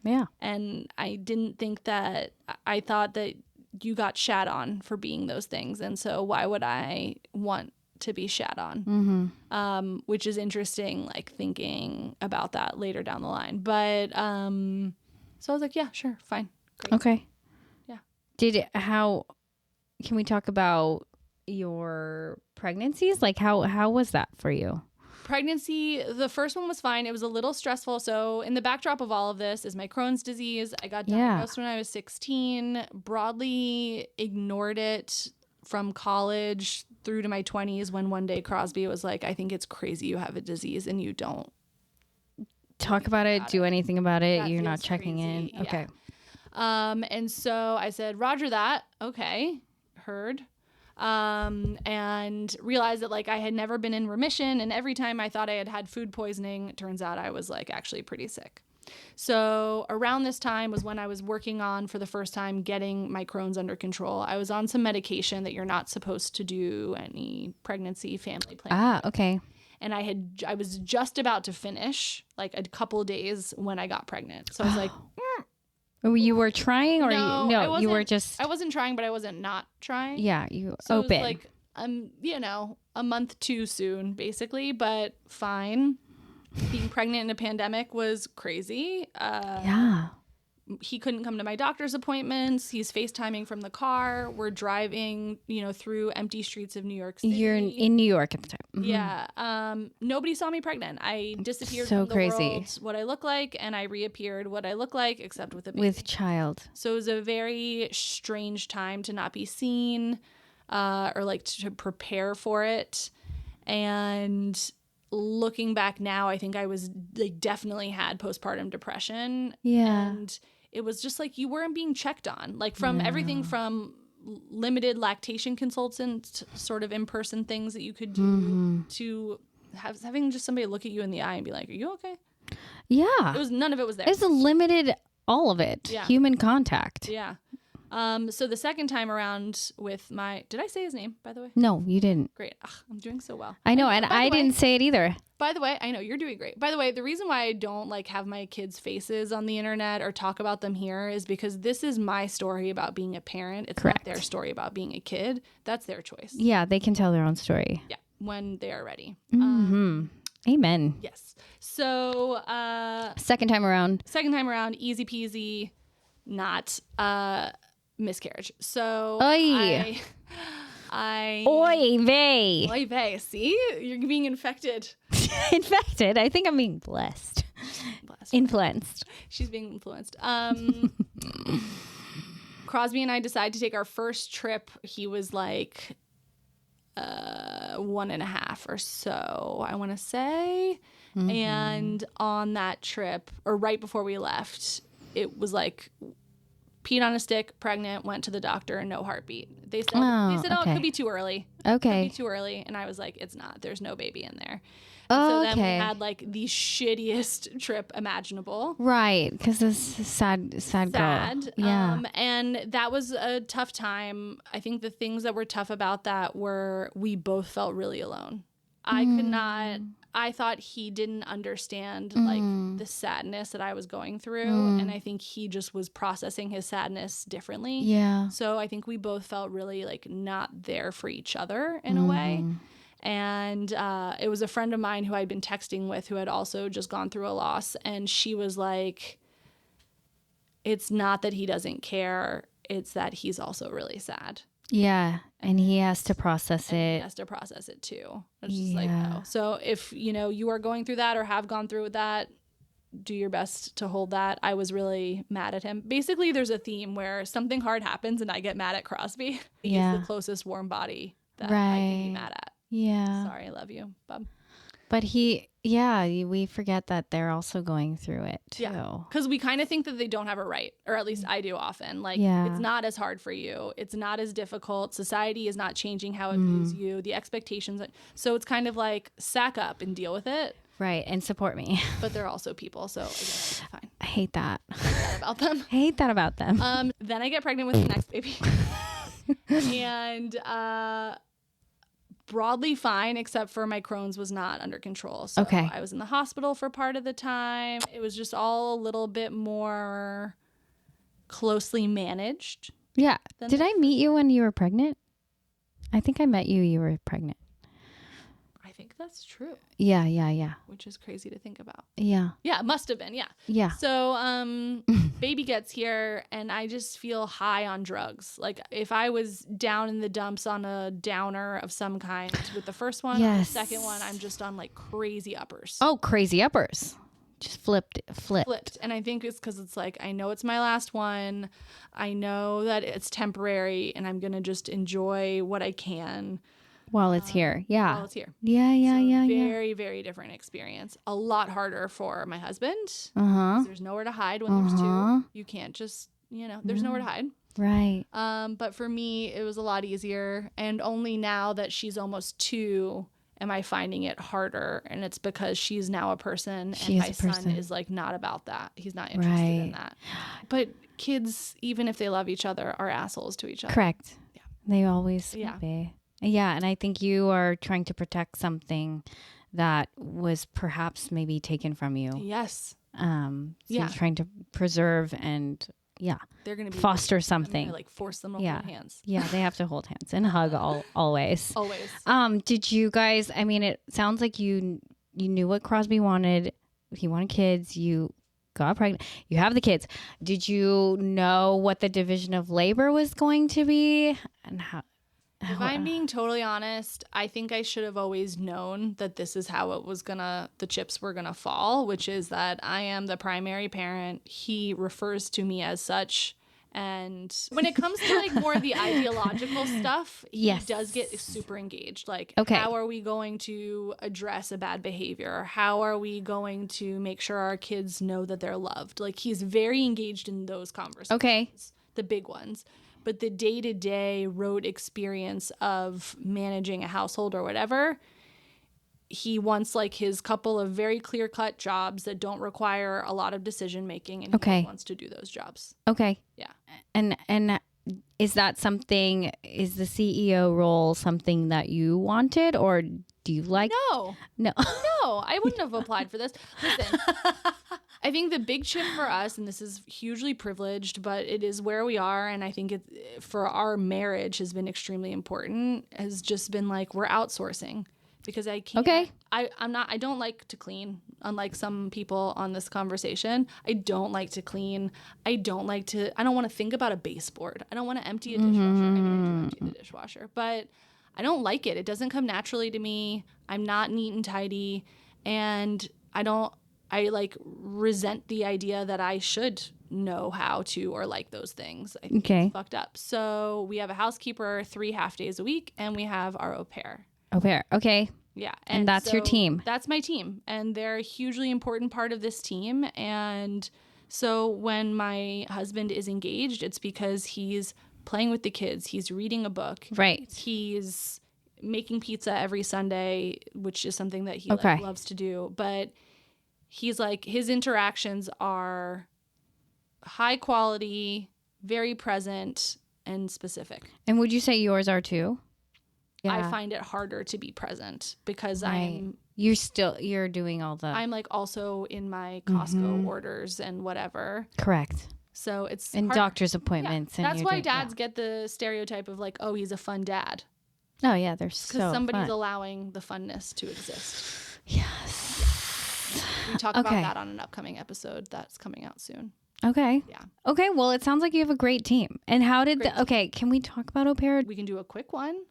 Yeah. And I didn't think that, I thought that you got shat on for being those things. And so why would I want to be shat on? Which is interesting, like thinking about that later down the line. But so I was like, yeah, sure, fine. Great. Okay. How can we talk about your pregnancies? Like how was that for you? Pregnancy, the first one was fine. It was a little stressful. So in the backdrop of all of this is my Crohn's disease. I got diagnosed when I was 16, broadly ignored it from college through to my 20s when one day Crosby was like, I think it's crazy you have a disease and you don't talk about it, do anything about it. That You're not feels checking crazy. in. Okay. And so I said, Roger that. Okay. Heard. And realized that like I had never been in remission. And every time I thought I had had food poisoning, it turns out I was like actually pretty sick. So around this time was when I was working on, for the first time, getting my Crohn's under control. I was on some medication that you're not supposed to do any pregnancy family planning. Okay. And I was just about to finish like a couple of days when I got pregnant. So I was like, You were trying, or no, you were just. I wasn't trying, but I wasn't not trying. Yeah, you so open. It was like, a month too soon, basically, but fine. Being pregnant in a pandemic was crazy. Yeah. He couldn't come to my doctor's appointments. He's FaceTiming from the car. We're driving, through empty streets of New York City. You're in New York at the time. Mm-hmm. Yeah. Nobody saw me pregnant. I disappeared So from the crazy. world, what I look like, and I reappeared what I look like, except with a baby. With child. So it was a very strange time to not be seen, or like to prepare for it. And looking back now, I think I was like definitely had postpartum depression. Yeah. And it was just like you weren't being checked on, like from everything from limited lactation consultant sort of in-person things that you could do to having just somebody look at you in the eye and be like, are you okay? Yeah. None of it was there. It's limited, all of it. Yeah. Human contact. Yeah. So the second time around with did I say his name, by the way? No, you didn't. Great. Ugh, I'm doing so well. I know, and I didn't say it either. By the way, I know you're doing great. By the way, the reason why I don't like have my kids' faces on the internet or talk about them here is because this is my story about being a parent. It's Correct. not their story about being a kid. That's their choice. Yeah, they can tell their own story. Yeah, when they are ready. Amen. Yes. So Second time around. easy peasy, not miscarriage. So Oy. I Oy vey. Oy vey. See, you're being infected. Infected. I think I'm being blessed. Influenced. She's being influenced. Crosby and I decided to take our first trip. He was like 1.5 or so, I want to say. And on that trip, or right before we left, it was like peed on a stick, pregnant, went to the doctor, and no heartbeat. They said, it could be too early. Okay. Could be too early. And I was like, it's not. There's no baby in there. And so then we had like the shittiest trip imaginable. Right, because it's a sad girl. Yeah. And that was a tough time. I think the things that were tough about that were we both felt really alone. I thought he didn't understand like the sadness that I was going through. And I think he just was processing his sadness differently. Yeah. So I think we both felt really like not there for each other in a way. And it was a friend of mine who I'd been texting with who had also just gone through a loss. And she was like, it's not that he doesn't care. It's that he's also really sad. Yeah. And he has to process it. He has to process it too. It's just like, no. So if, you are going through that or have gone through that, do your best to hold that. I was really mad at him. Basically, there's a theme where something hard happens and I get mad at Crosby. He's the closest warm body that I can be mad at. Yeah. Sorry, I love you, bub. But we forget that they're also going through it too. Yeah. Because we kind of think that they don't have it right, or at least I do often. Like, it's not as hard for you. It's not as difficult. Society is not changing how it views you. The expectations. So it's kind of like sack up and deal with it. Right. And support me. But they're also people. So I guess it's fine. I hate that. About them. Hate that about them. Then I get pregnant with the next baby. And broadly fine, except for my Crohn's was not under control. So I was in the hospital for part of the time. It was just all a little bit more closely managed. Yeah. Did I meet you when you were pregnant? I think I met you were pregnant. I think that's true. Yeah. Which is crazy to think about. Yeah. Yeah, it must have been. Yeah. Yeah. So, baby gets here and I just feel high on drugs. Like if I was down in the dumps on a downer of some kind with the first one, or the second one, I'm just on like crazy uppers. Oh, crazy uppers. Just flipped. And I think it's because it's like, I know it's my last one. I know that it's temporary and I'm going to just enjoy what I can. While it's here. Yeah. While it's here. Yeah. Very, very different experience. A lot harder for my husband. Uh-huh. There's nowhere to hide when there's two. You can't just, there's nowhere to hide. Right. But for me, it was a lot easier. And only now that she's almost 2 am I finding it harder. And it's because she's now a person and my son is like not about that. He's not interested in that. But kids, even if they love each other, are assholes to each other. Correct. Yeah. They always be. Yeah. And I think you are trying to protect something that was perhaps maybe taken from you. Yes. So you're trying to preserve and they're gonna be foster something. Like force them to hold hands. Yeah, they have to hold hands and hug always. Always. Did you guys? I mean, it sounds like you knew what Crosby wanted. He wanted kids. You got pregnant. You have the kids. Did you know what the division of labor was going to be and how? If I'm being totally honest, I think I should have always known that this is how the chips were gonna fall, which is that I am the primary parent. He refers to me as such. And when it comes to like more of the ideological stuff, he does get super engaged. Like, how are we going to address a bad behavior? How are we going to make sure our kids know that they're loved? Like, he's very engaged in those conversations. Okay. The big ones. But the day-to-day road experience of managing a household or whatever, he wants like his couple of very clear-cut jobs that don't require a lot of decision-making, and he wants to do those jobs. Okay. Yeah. And is that something, is the CEO role something that you wanted, or do you like? No, I wouldn't have applied for this. Listen, I think the big shift for us, and this is hugely privileged, but it is where we are, and I think it for our marriage has been extremely important, has just been like, we're outsourcing. Because I can't. Okay. I don't like to clean, unlike some people on this conversation. I don't like to clean. I don't want to think about a baseboard. I don't want to empty a dishwasher. I mean, I do empty the dishwasher, but I don't like it. It doesn't come naturally to me. I'm not neat and tidy, and I like resent the idea that I should know how to or like those things. I think it's fucked up. So we have a housekeeper 3 half days a week, and we have our au pair. Au pair. Okay. Yeah. And that's your team. That's my team. And they're a hugely important part of this team. And so when my husband is engaged, it's because he's playing with the kids. He's reading a book. Right. He's making pizza every Sunday, which is something that he loves to do. But he's like, his interactions are high quality, very present, and specific. And would you say yours are too? Yeah. I find it harder to be present because you're doing all the. I'm like also in my Costco orders and whatever. Correct. So it's and doctor's appointments. Yeah. And that's why dads get the stereotype of like, oh, he's a fun dad. Oh yeah, they're so because somebody's fun. Allowing the funness to exist. Yes. We talk about that on an upcoming episode that's coming out soon. Okay. Yeah. Okay. Well, it sounds like you have a great team. And how did can we talk about au pair? We can do a quick one.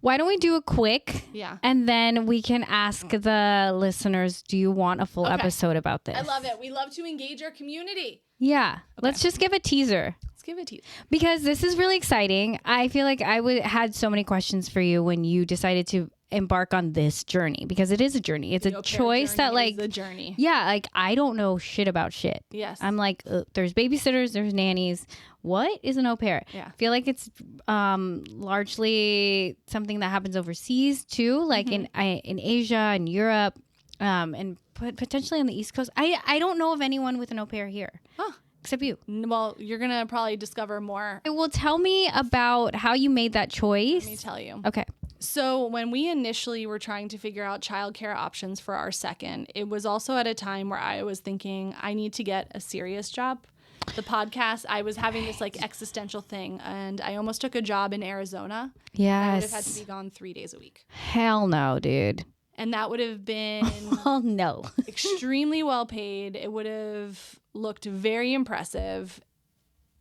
Why don't we do a quick? Yeah. And then we can ask the listeners, do you want a full episode about this? I love it. We love to engage our community. Yeah. Let's just give a teaser. Let's give a teaser. Because this is really exciting. I feel like I had so many questions for you when you decided to embark on this journey, because it is a journey. It's a choice that like the journey. Yeah, like I don't know shit about shit. Yes. I'm like there's babysitters, there's nannies. What is an au pair? Yeah. I feel like it's largely something that happens overseas too, like in Asia and Europe, and potentially on the East Coast. I don't know of anyone with an au pair here. Huh. Except you. Well, you're going to probably discover more. Well, tell me about how you made that choice. Let me tell you. Okay. So when we initially were trying to figure out childcare options for our second, it was also at a time where I was thinking I need to get a serious job. The podcast, I was having this like existential thing, and I almost took a job in Arizona. Yes. I would have had to be gone 3 days a week. Hell no, dude. And that would have been oh no. extremely well paid. It would have looked very impressive,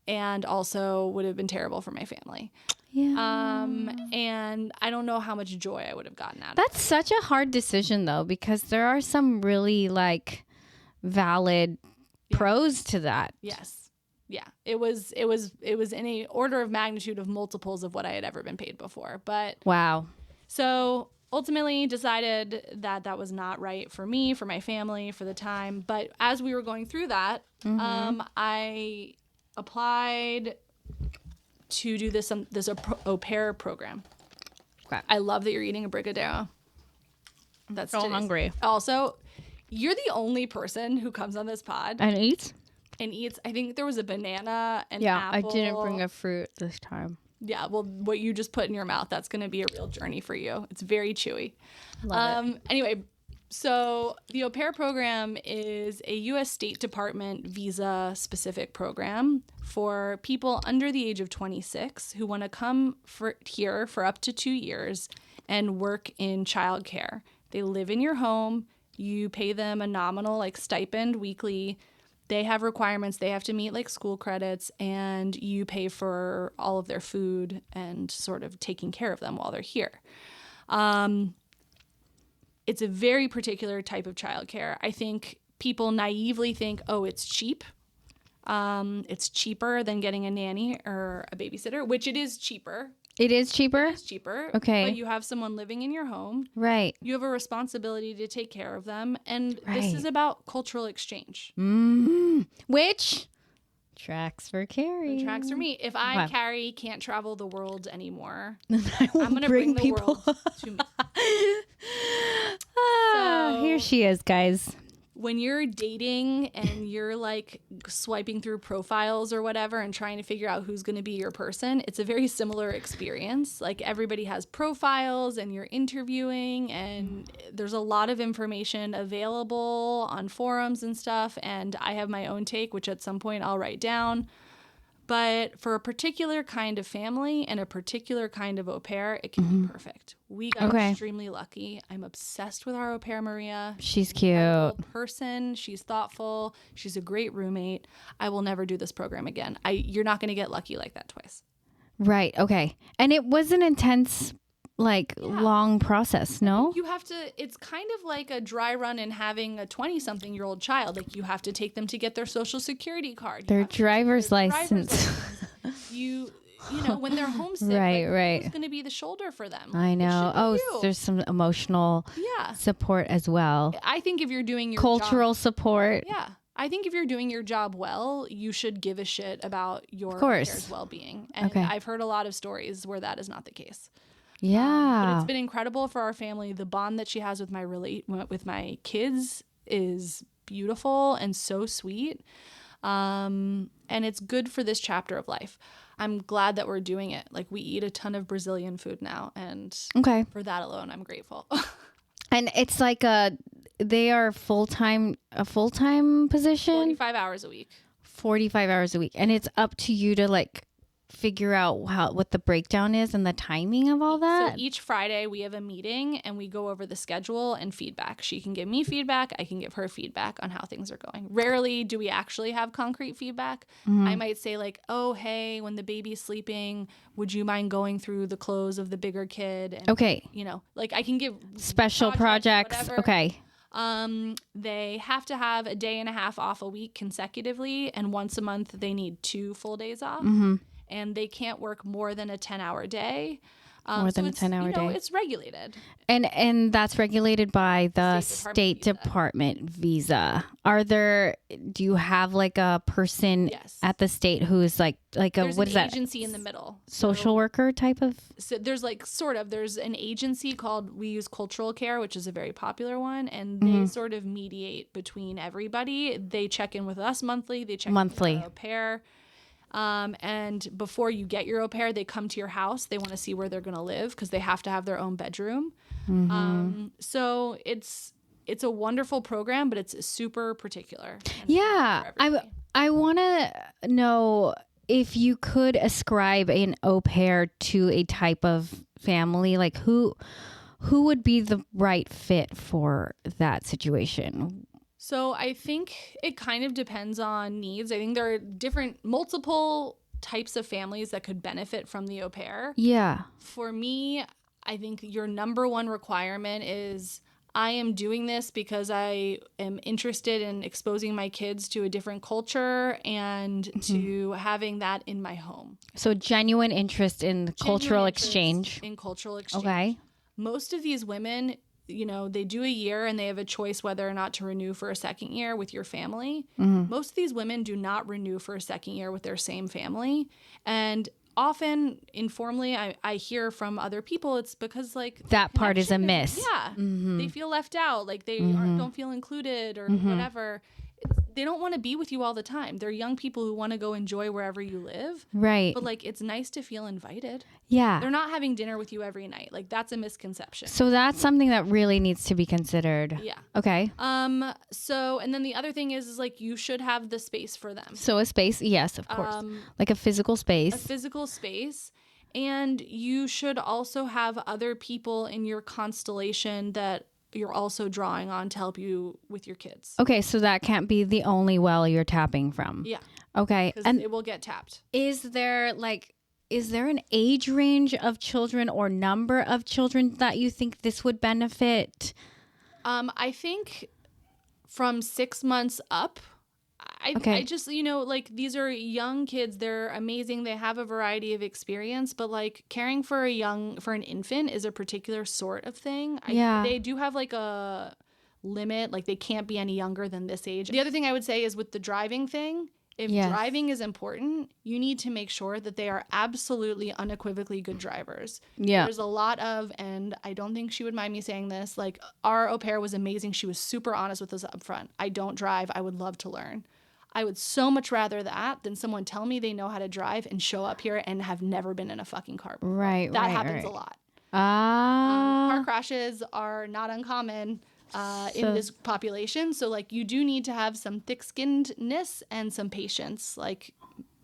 and also would have been terrible for my family. Yeah. And I don't know how much joy I would have gotten out of it. That's such a hard decision though, because there are some really like valid pros to that. Yes. Yeah, it was in a order of magnitude of multiples of what I had ever been paid before. But Wow. so ultimately decided that that was not right for me, for my family, for the time. But as we were going through that, I applied to do this au pair program. Okay. I love that you're eating a brigadeiro. That's So hungry. Also, you're the only person who comes on this pod And eats? and eats. I think there was a banana and Yeah, apple. I didn't bring a fruit this time. Yeah, well, what you just put in your mouth, that's going to be a real journey for you. It's very chewy. Love it. Anyway, so the au pair program is a U.S. State Department visa-specific program for people under the age of 26 who want to come here for up to 2 years and work in childcare. They live in your home. You pay them a nominal stipend weekly. They have requirements. They have to meet school credits, and you pay for all of their food and sort of taking care of them while they're here. It's a very particular type of childcare. I think people naively think, oh, it's cheap. It's cheaper than getting a nanny or a babysitter, which it is cheaper. It is cheaper? It's cheaper. Okay. But you have someone living in your home. Right. You have a responsibility to take care of them. And this Right. is about cultural exchange. Which tracks for Kari. Tracks for me. If I, Kari, can't travel the world anymore, I'm going to bring the people world to me. Here she is, guys. When you're dating and you're swiping through profiles or whatever and trying to figure out who's going to be your person, it's a very similar experience. Everybody has profiles and you're interviewing, and there's a lot of information available on forums and stuff. And I have my own take, which at some point I'll write down. But for a particular kind of family and a particular kind of au pair, it can be perfect. We got extremely lucky. I'm obsessed with our au pair, Maria. She's cute. Person. She's thoughtful. She's a great roommate. I will never do this program again. You're not going to get lucky like that twice. Right. Okay. And it was an intense, long process, no? You have to, it's kind of like a dry run in having a 20-something-year-old child. You have to take them to get their social security card. Their driver's license. You know, when they're homesick, right. who's going to be the shoulder for them? I know. Oh, there's some emotional support as well. I think if you're doing your cultural support. Yeah. I think if you're doing your job well, you should give a shit about your player's well-being. And I've heard a lot of stories where that is not the case. Yeah. But it's been incredible for our family. The bond that she has with my kids is beautiful and so sweet. And it's good for this chapter of life. I'm glad that we're doing it. We eat a ton of Brazilian food now, and for that alone, I'm grateful. And it's they are a full-time position? 45 hours a week. 45 hours a week. And it's up to you to figure out what the breakdown is and the timing of all that? So each Friday we have a meeting and we go over the schedule and feedback. She can give me feedback. I can give her feedback on how things are going. Rarely do we actually have concrete feedback. I might say oh, hey, when the baby's sleeping, would you mind going through the clothes of the bigger kid? And, I can give special projects. Whatever. Okay. They have to have a day and a half off a week consecutively, and once a month they need 2 full days off. And they can't work more than a 10-hour day. More than a 10-hour day. It's regulated. And that's regulated by the State Department visa. Do you have a person at the state who's what is that? Agency in the middle. Social worker type of? So there's there's an agency called, we use Cultural Care, which is a very popular one. And they sort of mediate between everybody. They check in with us monthly. They check in with our au pair. And before you get your au pair, they come to your house. They want to see where they're going to live because they have to have their own bedroom. So it's a wonderful program, but it's super particular. Yeah. I want to know if you could ascribe an au pair to a type of family, who would be the right fit for that situation? So I think it kind of depends on needs. I think there are multiple types of families that could benefit from the au pair. Yeah. For me, I think your number one requirement is I am doing this because I am interested in exposing my kids to a different culture and to having that in my home. So genuine interest in cultural exchange. In cultural exchange. Okay. Most of these women, you know, they do a year and they have a choice whether or not to renew for a second year with your family. Most of these women do not renew for a second year with their same family. And often, informally, I hear from other people, it's because, like, that part is a miss. Yeah. They feel left out. Like, they don't feel included or whatever. They don't want to be with you all the time. They're young people who want to go enjoy wherever you live. Right. But, like, it's nice to feel invited. Yeah. They're not having dinner with you every night. Like, that's a misconception. So that's something that really needs to be considered. Yeah. Okay. So, and then the other thing is like, you should have the space for them. So a space. Yes, of course. Like a physical space. A physical space. And you should also have other people in your constellation that you're also drawing on to help you with your kids. Okay, so that can't be the only well you're tapping from. Yeah. Okay. Because it will get tapped. Is there an age range of children or number of children that you think this would benefit? I think from 6 months up. I just, you know, like, these are young kids. They're amazing. They have a variety of experience, but, like, caring for an infant is a particular sort of thing. They do have, like, a limit. Like, they can't be any younger than this age. The other thing I would say is with the driving thing, if driving is important, you need to make sure that they are absolutely unequivocally good drivers. Yeah. There's a lot of, and I don't think she would mind me saying this, like, our au pair was amazing. She was super honest with us up front. I don't drive. I would love to learn. I would so much rather that than someone tell me they know how to drive and show up here and have never been in a fucking car before. Right, That happens a lot. Car crashes are not uncommon in this population. So, like, you do need to have some thick-skinnedness and some patience. Like,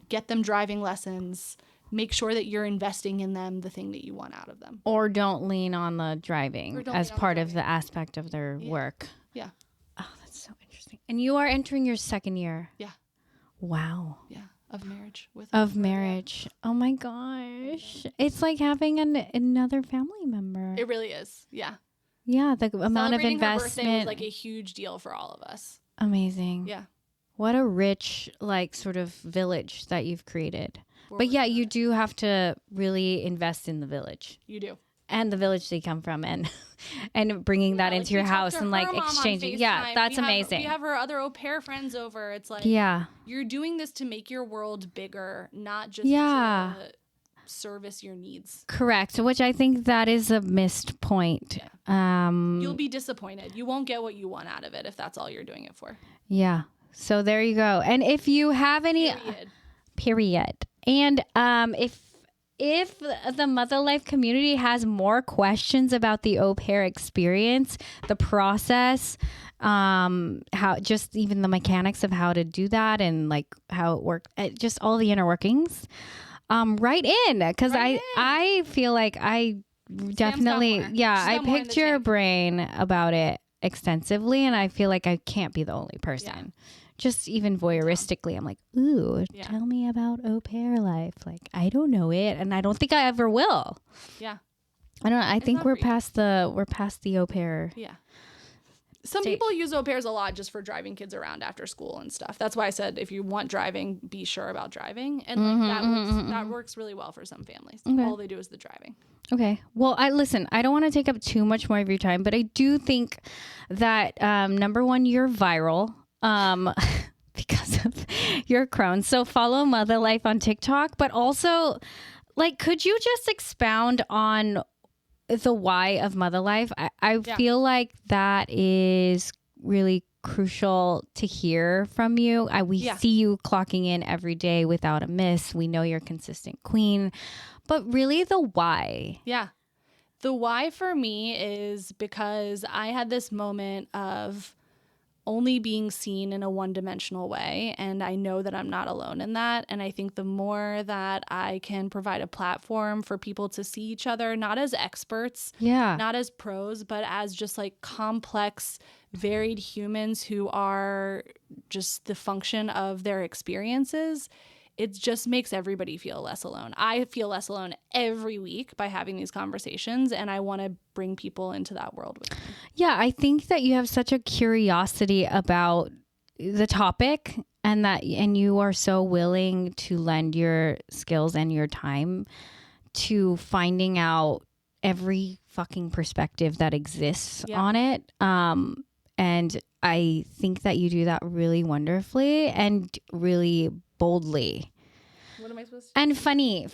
get them driving lessons. Make sure that you're investing in them the thing that you want out of them. Or don't lean on the driving as part of the aspect of their work. Yeah. Oh, that's so interesting. And you are entering your second year. Yeah. Wow. Yeah. Of marriage. Marriage. Oh my gosh. It's like having another family member. It really is. Yeah. Yeah, the amount of investment. Her birthday was like a huge deal for all of us. Amazing. Yeah. What a rich, like, sort of village that you've created. But yeah, you do have to really invest in the village. You do. And the village they come from, and bringing that into your house and, like, exchanging. Yeah, that's amazing. We have her other au pair friends over. It's like, you're doing this to make your world bigger, not just to service your needs. Correct. Which I think that is a missed point. Yeah. You'll be disappointed. You won't get what you want out of it if that's all you're doing it for. Yeah. So there you go. And if you have any period. And if the Mutha Life community has more questions about the au pair experience, the process, how just even the mechanics of how to do that and, like, how it works, just all the inner workings, write in, because I feel like I definitely, I picked your brain about it extensively, and I feel like I can't be the only person. Yeah. Just even voyeuristically, I'm like, ooh, tell me about au pair life. Like, I don't know it, and I don't think I ever will. Yeah, I don't know. I think we're past the au pair. Yeah. Some people use au pairs a lot just for driving kids around after school and stuff. That's why I said if you want driving, be sure about driving, and that works really well for some families. Okay. All they do is the driving. Okay. Well, I don't want to take up too much more of your time, but I do think that number one, you're viral. Because of your Crohn's. So follow Mutha Life on TikTok, but also, like, could you just expound on the why of Mutha Life? I feel like that is really crucial to hear from you. We see you clocking in every day without a miss. We know you're a consistent queen, but really the why. Yeah. The why for me is because I had this moment of only being seen in a one-dimensional way, and I know that I'm not alone in that. And I think the more that I can provide a platform for people to see each other, not as experts, not as pros, but as just, like, complex, varied humans who are just the function of their experiences, it just makes everybody feel less alone. I feel less alone every week by having these conversations, and I want to bring people into that world with me. Yeah, I think that you have such a curiosity about the topic, and you are so willing to lend your skills and your time to finding out every fucking perspective that exists on it. And I think that you do that really wonderfully and really boldly. What am I supposed to? And funnily,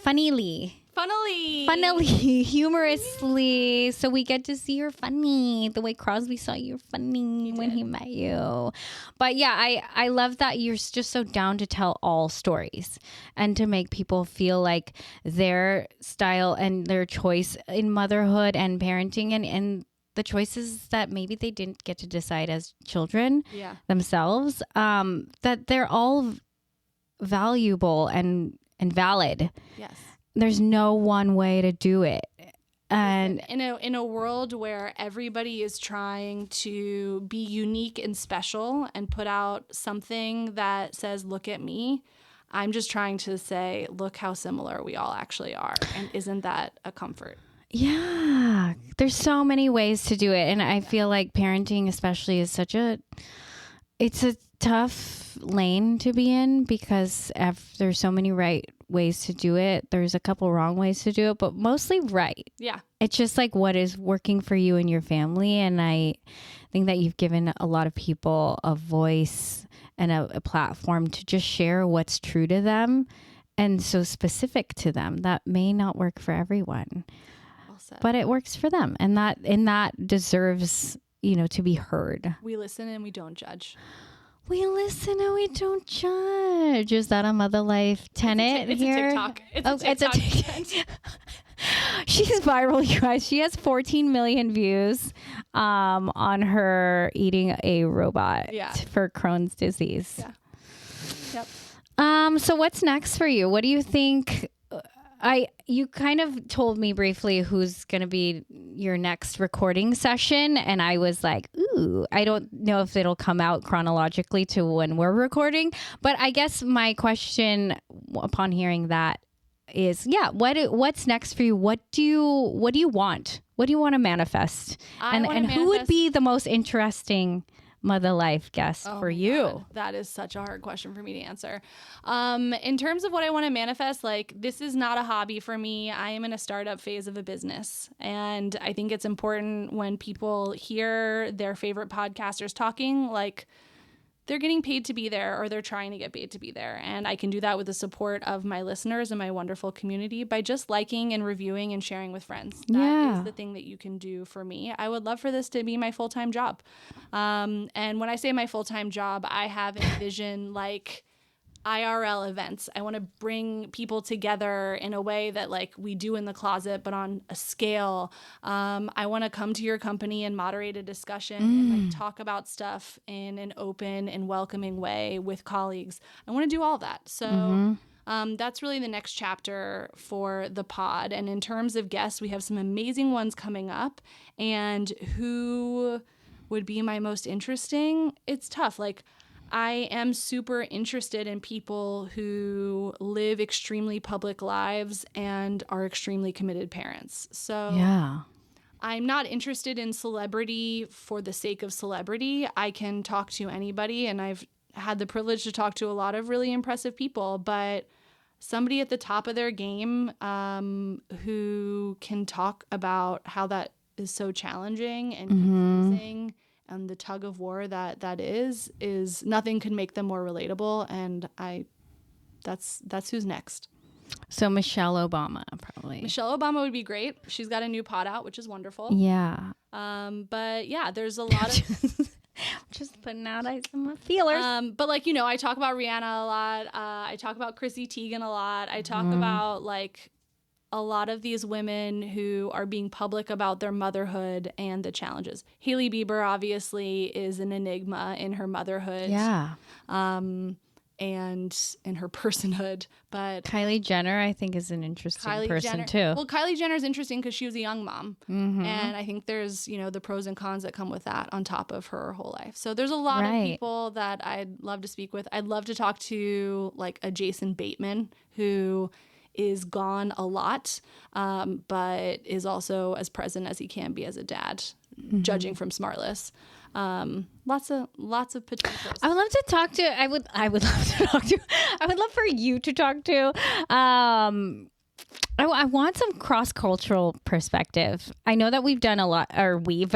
humorously. So we get to see you're funny the way Crosby saw you're funny when he met you. But yeah, I love that you're just so down to tell all stories and to make people feel like their style and their choice in motherhood and parenting and the choices that maybe they didn't get to decide as children themselves, that they're all valuable and valid. Yes. There's no one way to do it. And in a world where everybody is trying to be unique and special and put out something that says, look at me, I'm just trying to say, look how similar we all actually are. And isn't that a comfort? Yeah, there's so many ways to do it. And I feel like parenting especially is it's a tough lane to be in because there's so many right ways to do it. There's a couple wrong ways to do it, but mostly right. Yeah. It's just like what is working for you and your family. And I think that you've given a lot of people a voice and a platform to just share what's true to them and so specific to them. That may not work for everyone, but it works for them. And that deserves, to be heard. We listen and we don't judge. We listen and we don't judge. Is that a Mother Life tenet here? It's a TikTok. She's viral, you guys. She has 14 million views on her eating a robot for Crohn's disease. Yeah. Yep. So what's next for you? What do you think? You kind of told me briefly who's going to be your next recording session. And I was like, ooh, I don't know if it'll come out chronologically to when we're recording. But I guess my question upon hearing that is, what's next for you? What do you want? What do you want to manifest? And who would be the most interesting Mother Life guest for you? God, that is such a hard question for me to answer. In terms of what I want to manifest, this is not a hobby for me. I am in a startup phase of a business. And I think it's important when people hear their favorite podcasters talking, they're getting paid to be there or they're trying to get paid to be there. And I can do that with the support of my listeners and my wonderful community by just liking and reviewing and sharing with friends. That is the thing that you can do for me. I would love for this to be my full-time job. And when I say my full-time job, I have envisioned IRL events. I want to bring people together in a way that we do in the closet, but on a scale. I want to come to your company and moderate a discussion and talk about stuff in an open and welcoming way with colleagues. I want to do all that. So that's really the next chapter for the pod. And in terms of guests, we have some amazing ones coming up. And who would be my most interesting? It's tough. I am super interested in people who live extremely public lives and are extremely committed parents. So I'm not interested in celebrity for the sake of celebrity. I can talk to anybody, and I've had the privilege to talk to a lot of really impressive people, but somebody at the top of their game who can talk about how that is so challenging and confusing and the tug of war that is nothing could make them more relatable. And that's who's next. So Michelle Obama, probably. Michelle Obama would be great. She's got a new pod out, which is wonderful. Yeah. But yeah, there's a lot of just putting out some feelers. But I talk about Rihanna a lot. I talk about Chrissy Teigen a lot. I talk about a lot of these women who are being public about their motherhood and the challenges. Hailey Bieber obviously is an enigma in her motherhood. Yeah. And in her personhood. But Kylie Jenner, I think, is an interesting person too. Well, Kylie Jenner is interesting because she was a young mom. And I think there's, the pros and cons that come with that on top of her whole life. So there's a lot of people that I'd love to speak with. I'd love to talk to a Jason Bateman, who is gone a lot, but is also as present as he can be as a dad. judging from Smartless. Lots of potentials. I would love to talk to. I would love to talk to. I would love for you to talk to. I want some cross-cultural perspective. I know that we've done a lot, or we've.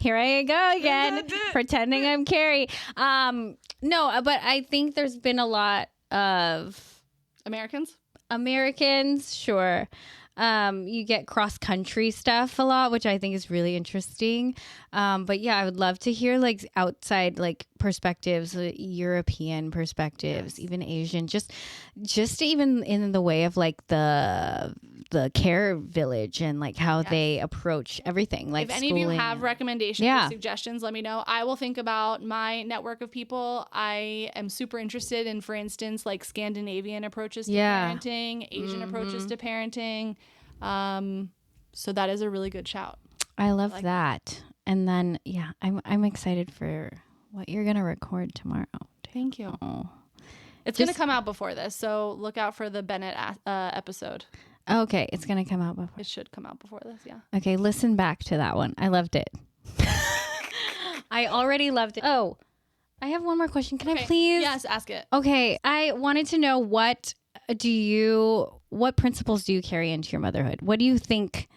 Here I go again, pretending I'm Kari. No, but I think there's been a lot of Americans, sure. You get cross-country stuff a lot, which I think is really interesting. But yeah, I would love to hear like outside like perspectives, European perspectives, even Asian, just even in the way of like the care village and like how they approach everything. Like if any of you have recommendations or suggestions, let me know. I will think about my network of people. I am super interested in, for instance, like Scandinavian approaches to parenting, Asian approaches to parenting. So that is a really good shout. I love that. And then, I'm excited for what you're going to record tomorrow. Thank you. It's going to come out before this, so look out for the Bennett episode. Okay, it's going to come out before. It should come out before this, yeah. Okay, listen back to that one. I loved it. I already loved it. Oh, I have one more question. Can I please? Yes, ask it. Okay, I wanted to know what principles do you carry into your motherhood? What do you think?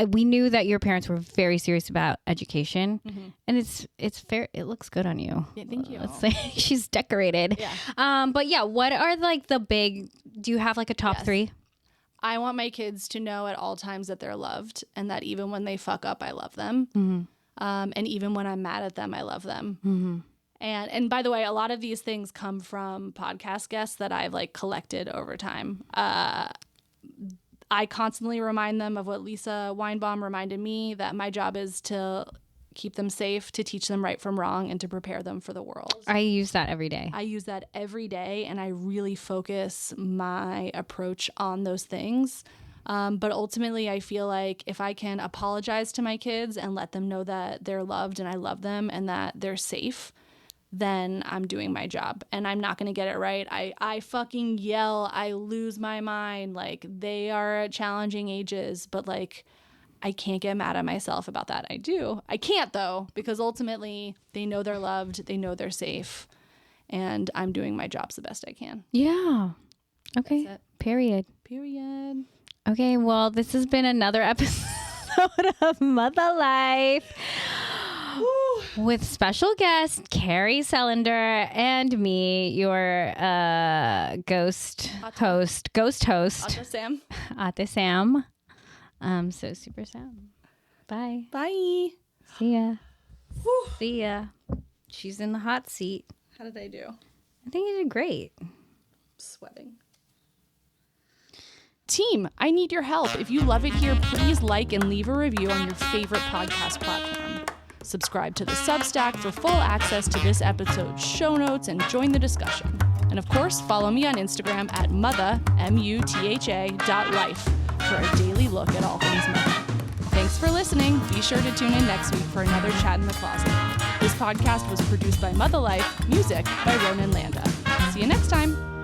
We knew that your parents were very serious about education, and it's fair. It looks good on you. Yeah, thank you. Let's say she's decorated. Yeah. But yeah, what are like the big? Do you have like a top three? I want my kids to know at all times that they're loved, and that even when they fuck up, I love them. And even when I'm mad at them, I love them. And by the way, a lot of these things come from podcast guests that I've like collected over time. I constantly remind them of what Lisa Weinbaum reminded me, that my job is to keep them safe, to teach them right from wrong, and to prepare them for the world. I use that every day. I use that every day, and I really focus my approach on those things. But ultimately, I feel like if I can apologize to my kids and let them know that they're loved and I love them and that they're safe, then I'm doing my job. And I'm not going to get it right. I fucking yell. I lose my mind. Like, they are at challenging ages, but like, I can't get mad at myself about that. I do. I can't though, because ultimately they know they're loved. They know they're safe. And I'm doing my jobs the best I can. Yeah. Okay. Period. Okay. Well, this has been another episode of Mutha Life. With special guest Kari Selander and me, your ghost host, Ate Sam. So Super Sam. Bye. See ya. See ya. She's in the hot seat. How did I do? I think you did great. I'm sweating. Team, I need your help. If you love it here, please like and leave a review on your favorite podcast platform. Subscribe to the Substack for full access to this episode's show notes and join the discussion. And of course, follow me on Instagram at Mutha, MUTHA.life for a daily look at all things Mutha. Thanks for listening. Be sure to tune in next week for another Chat in the Closet. This podcast was produced by Mutha Life, music by Ronan Landa. See you next time.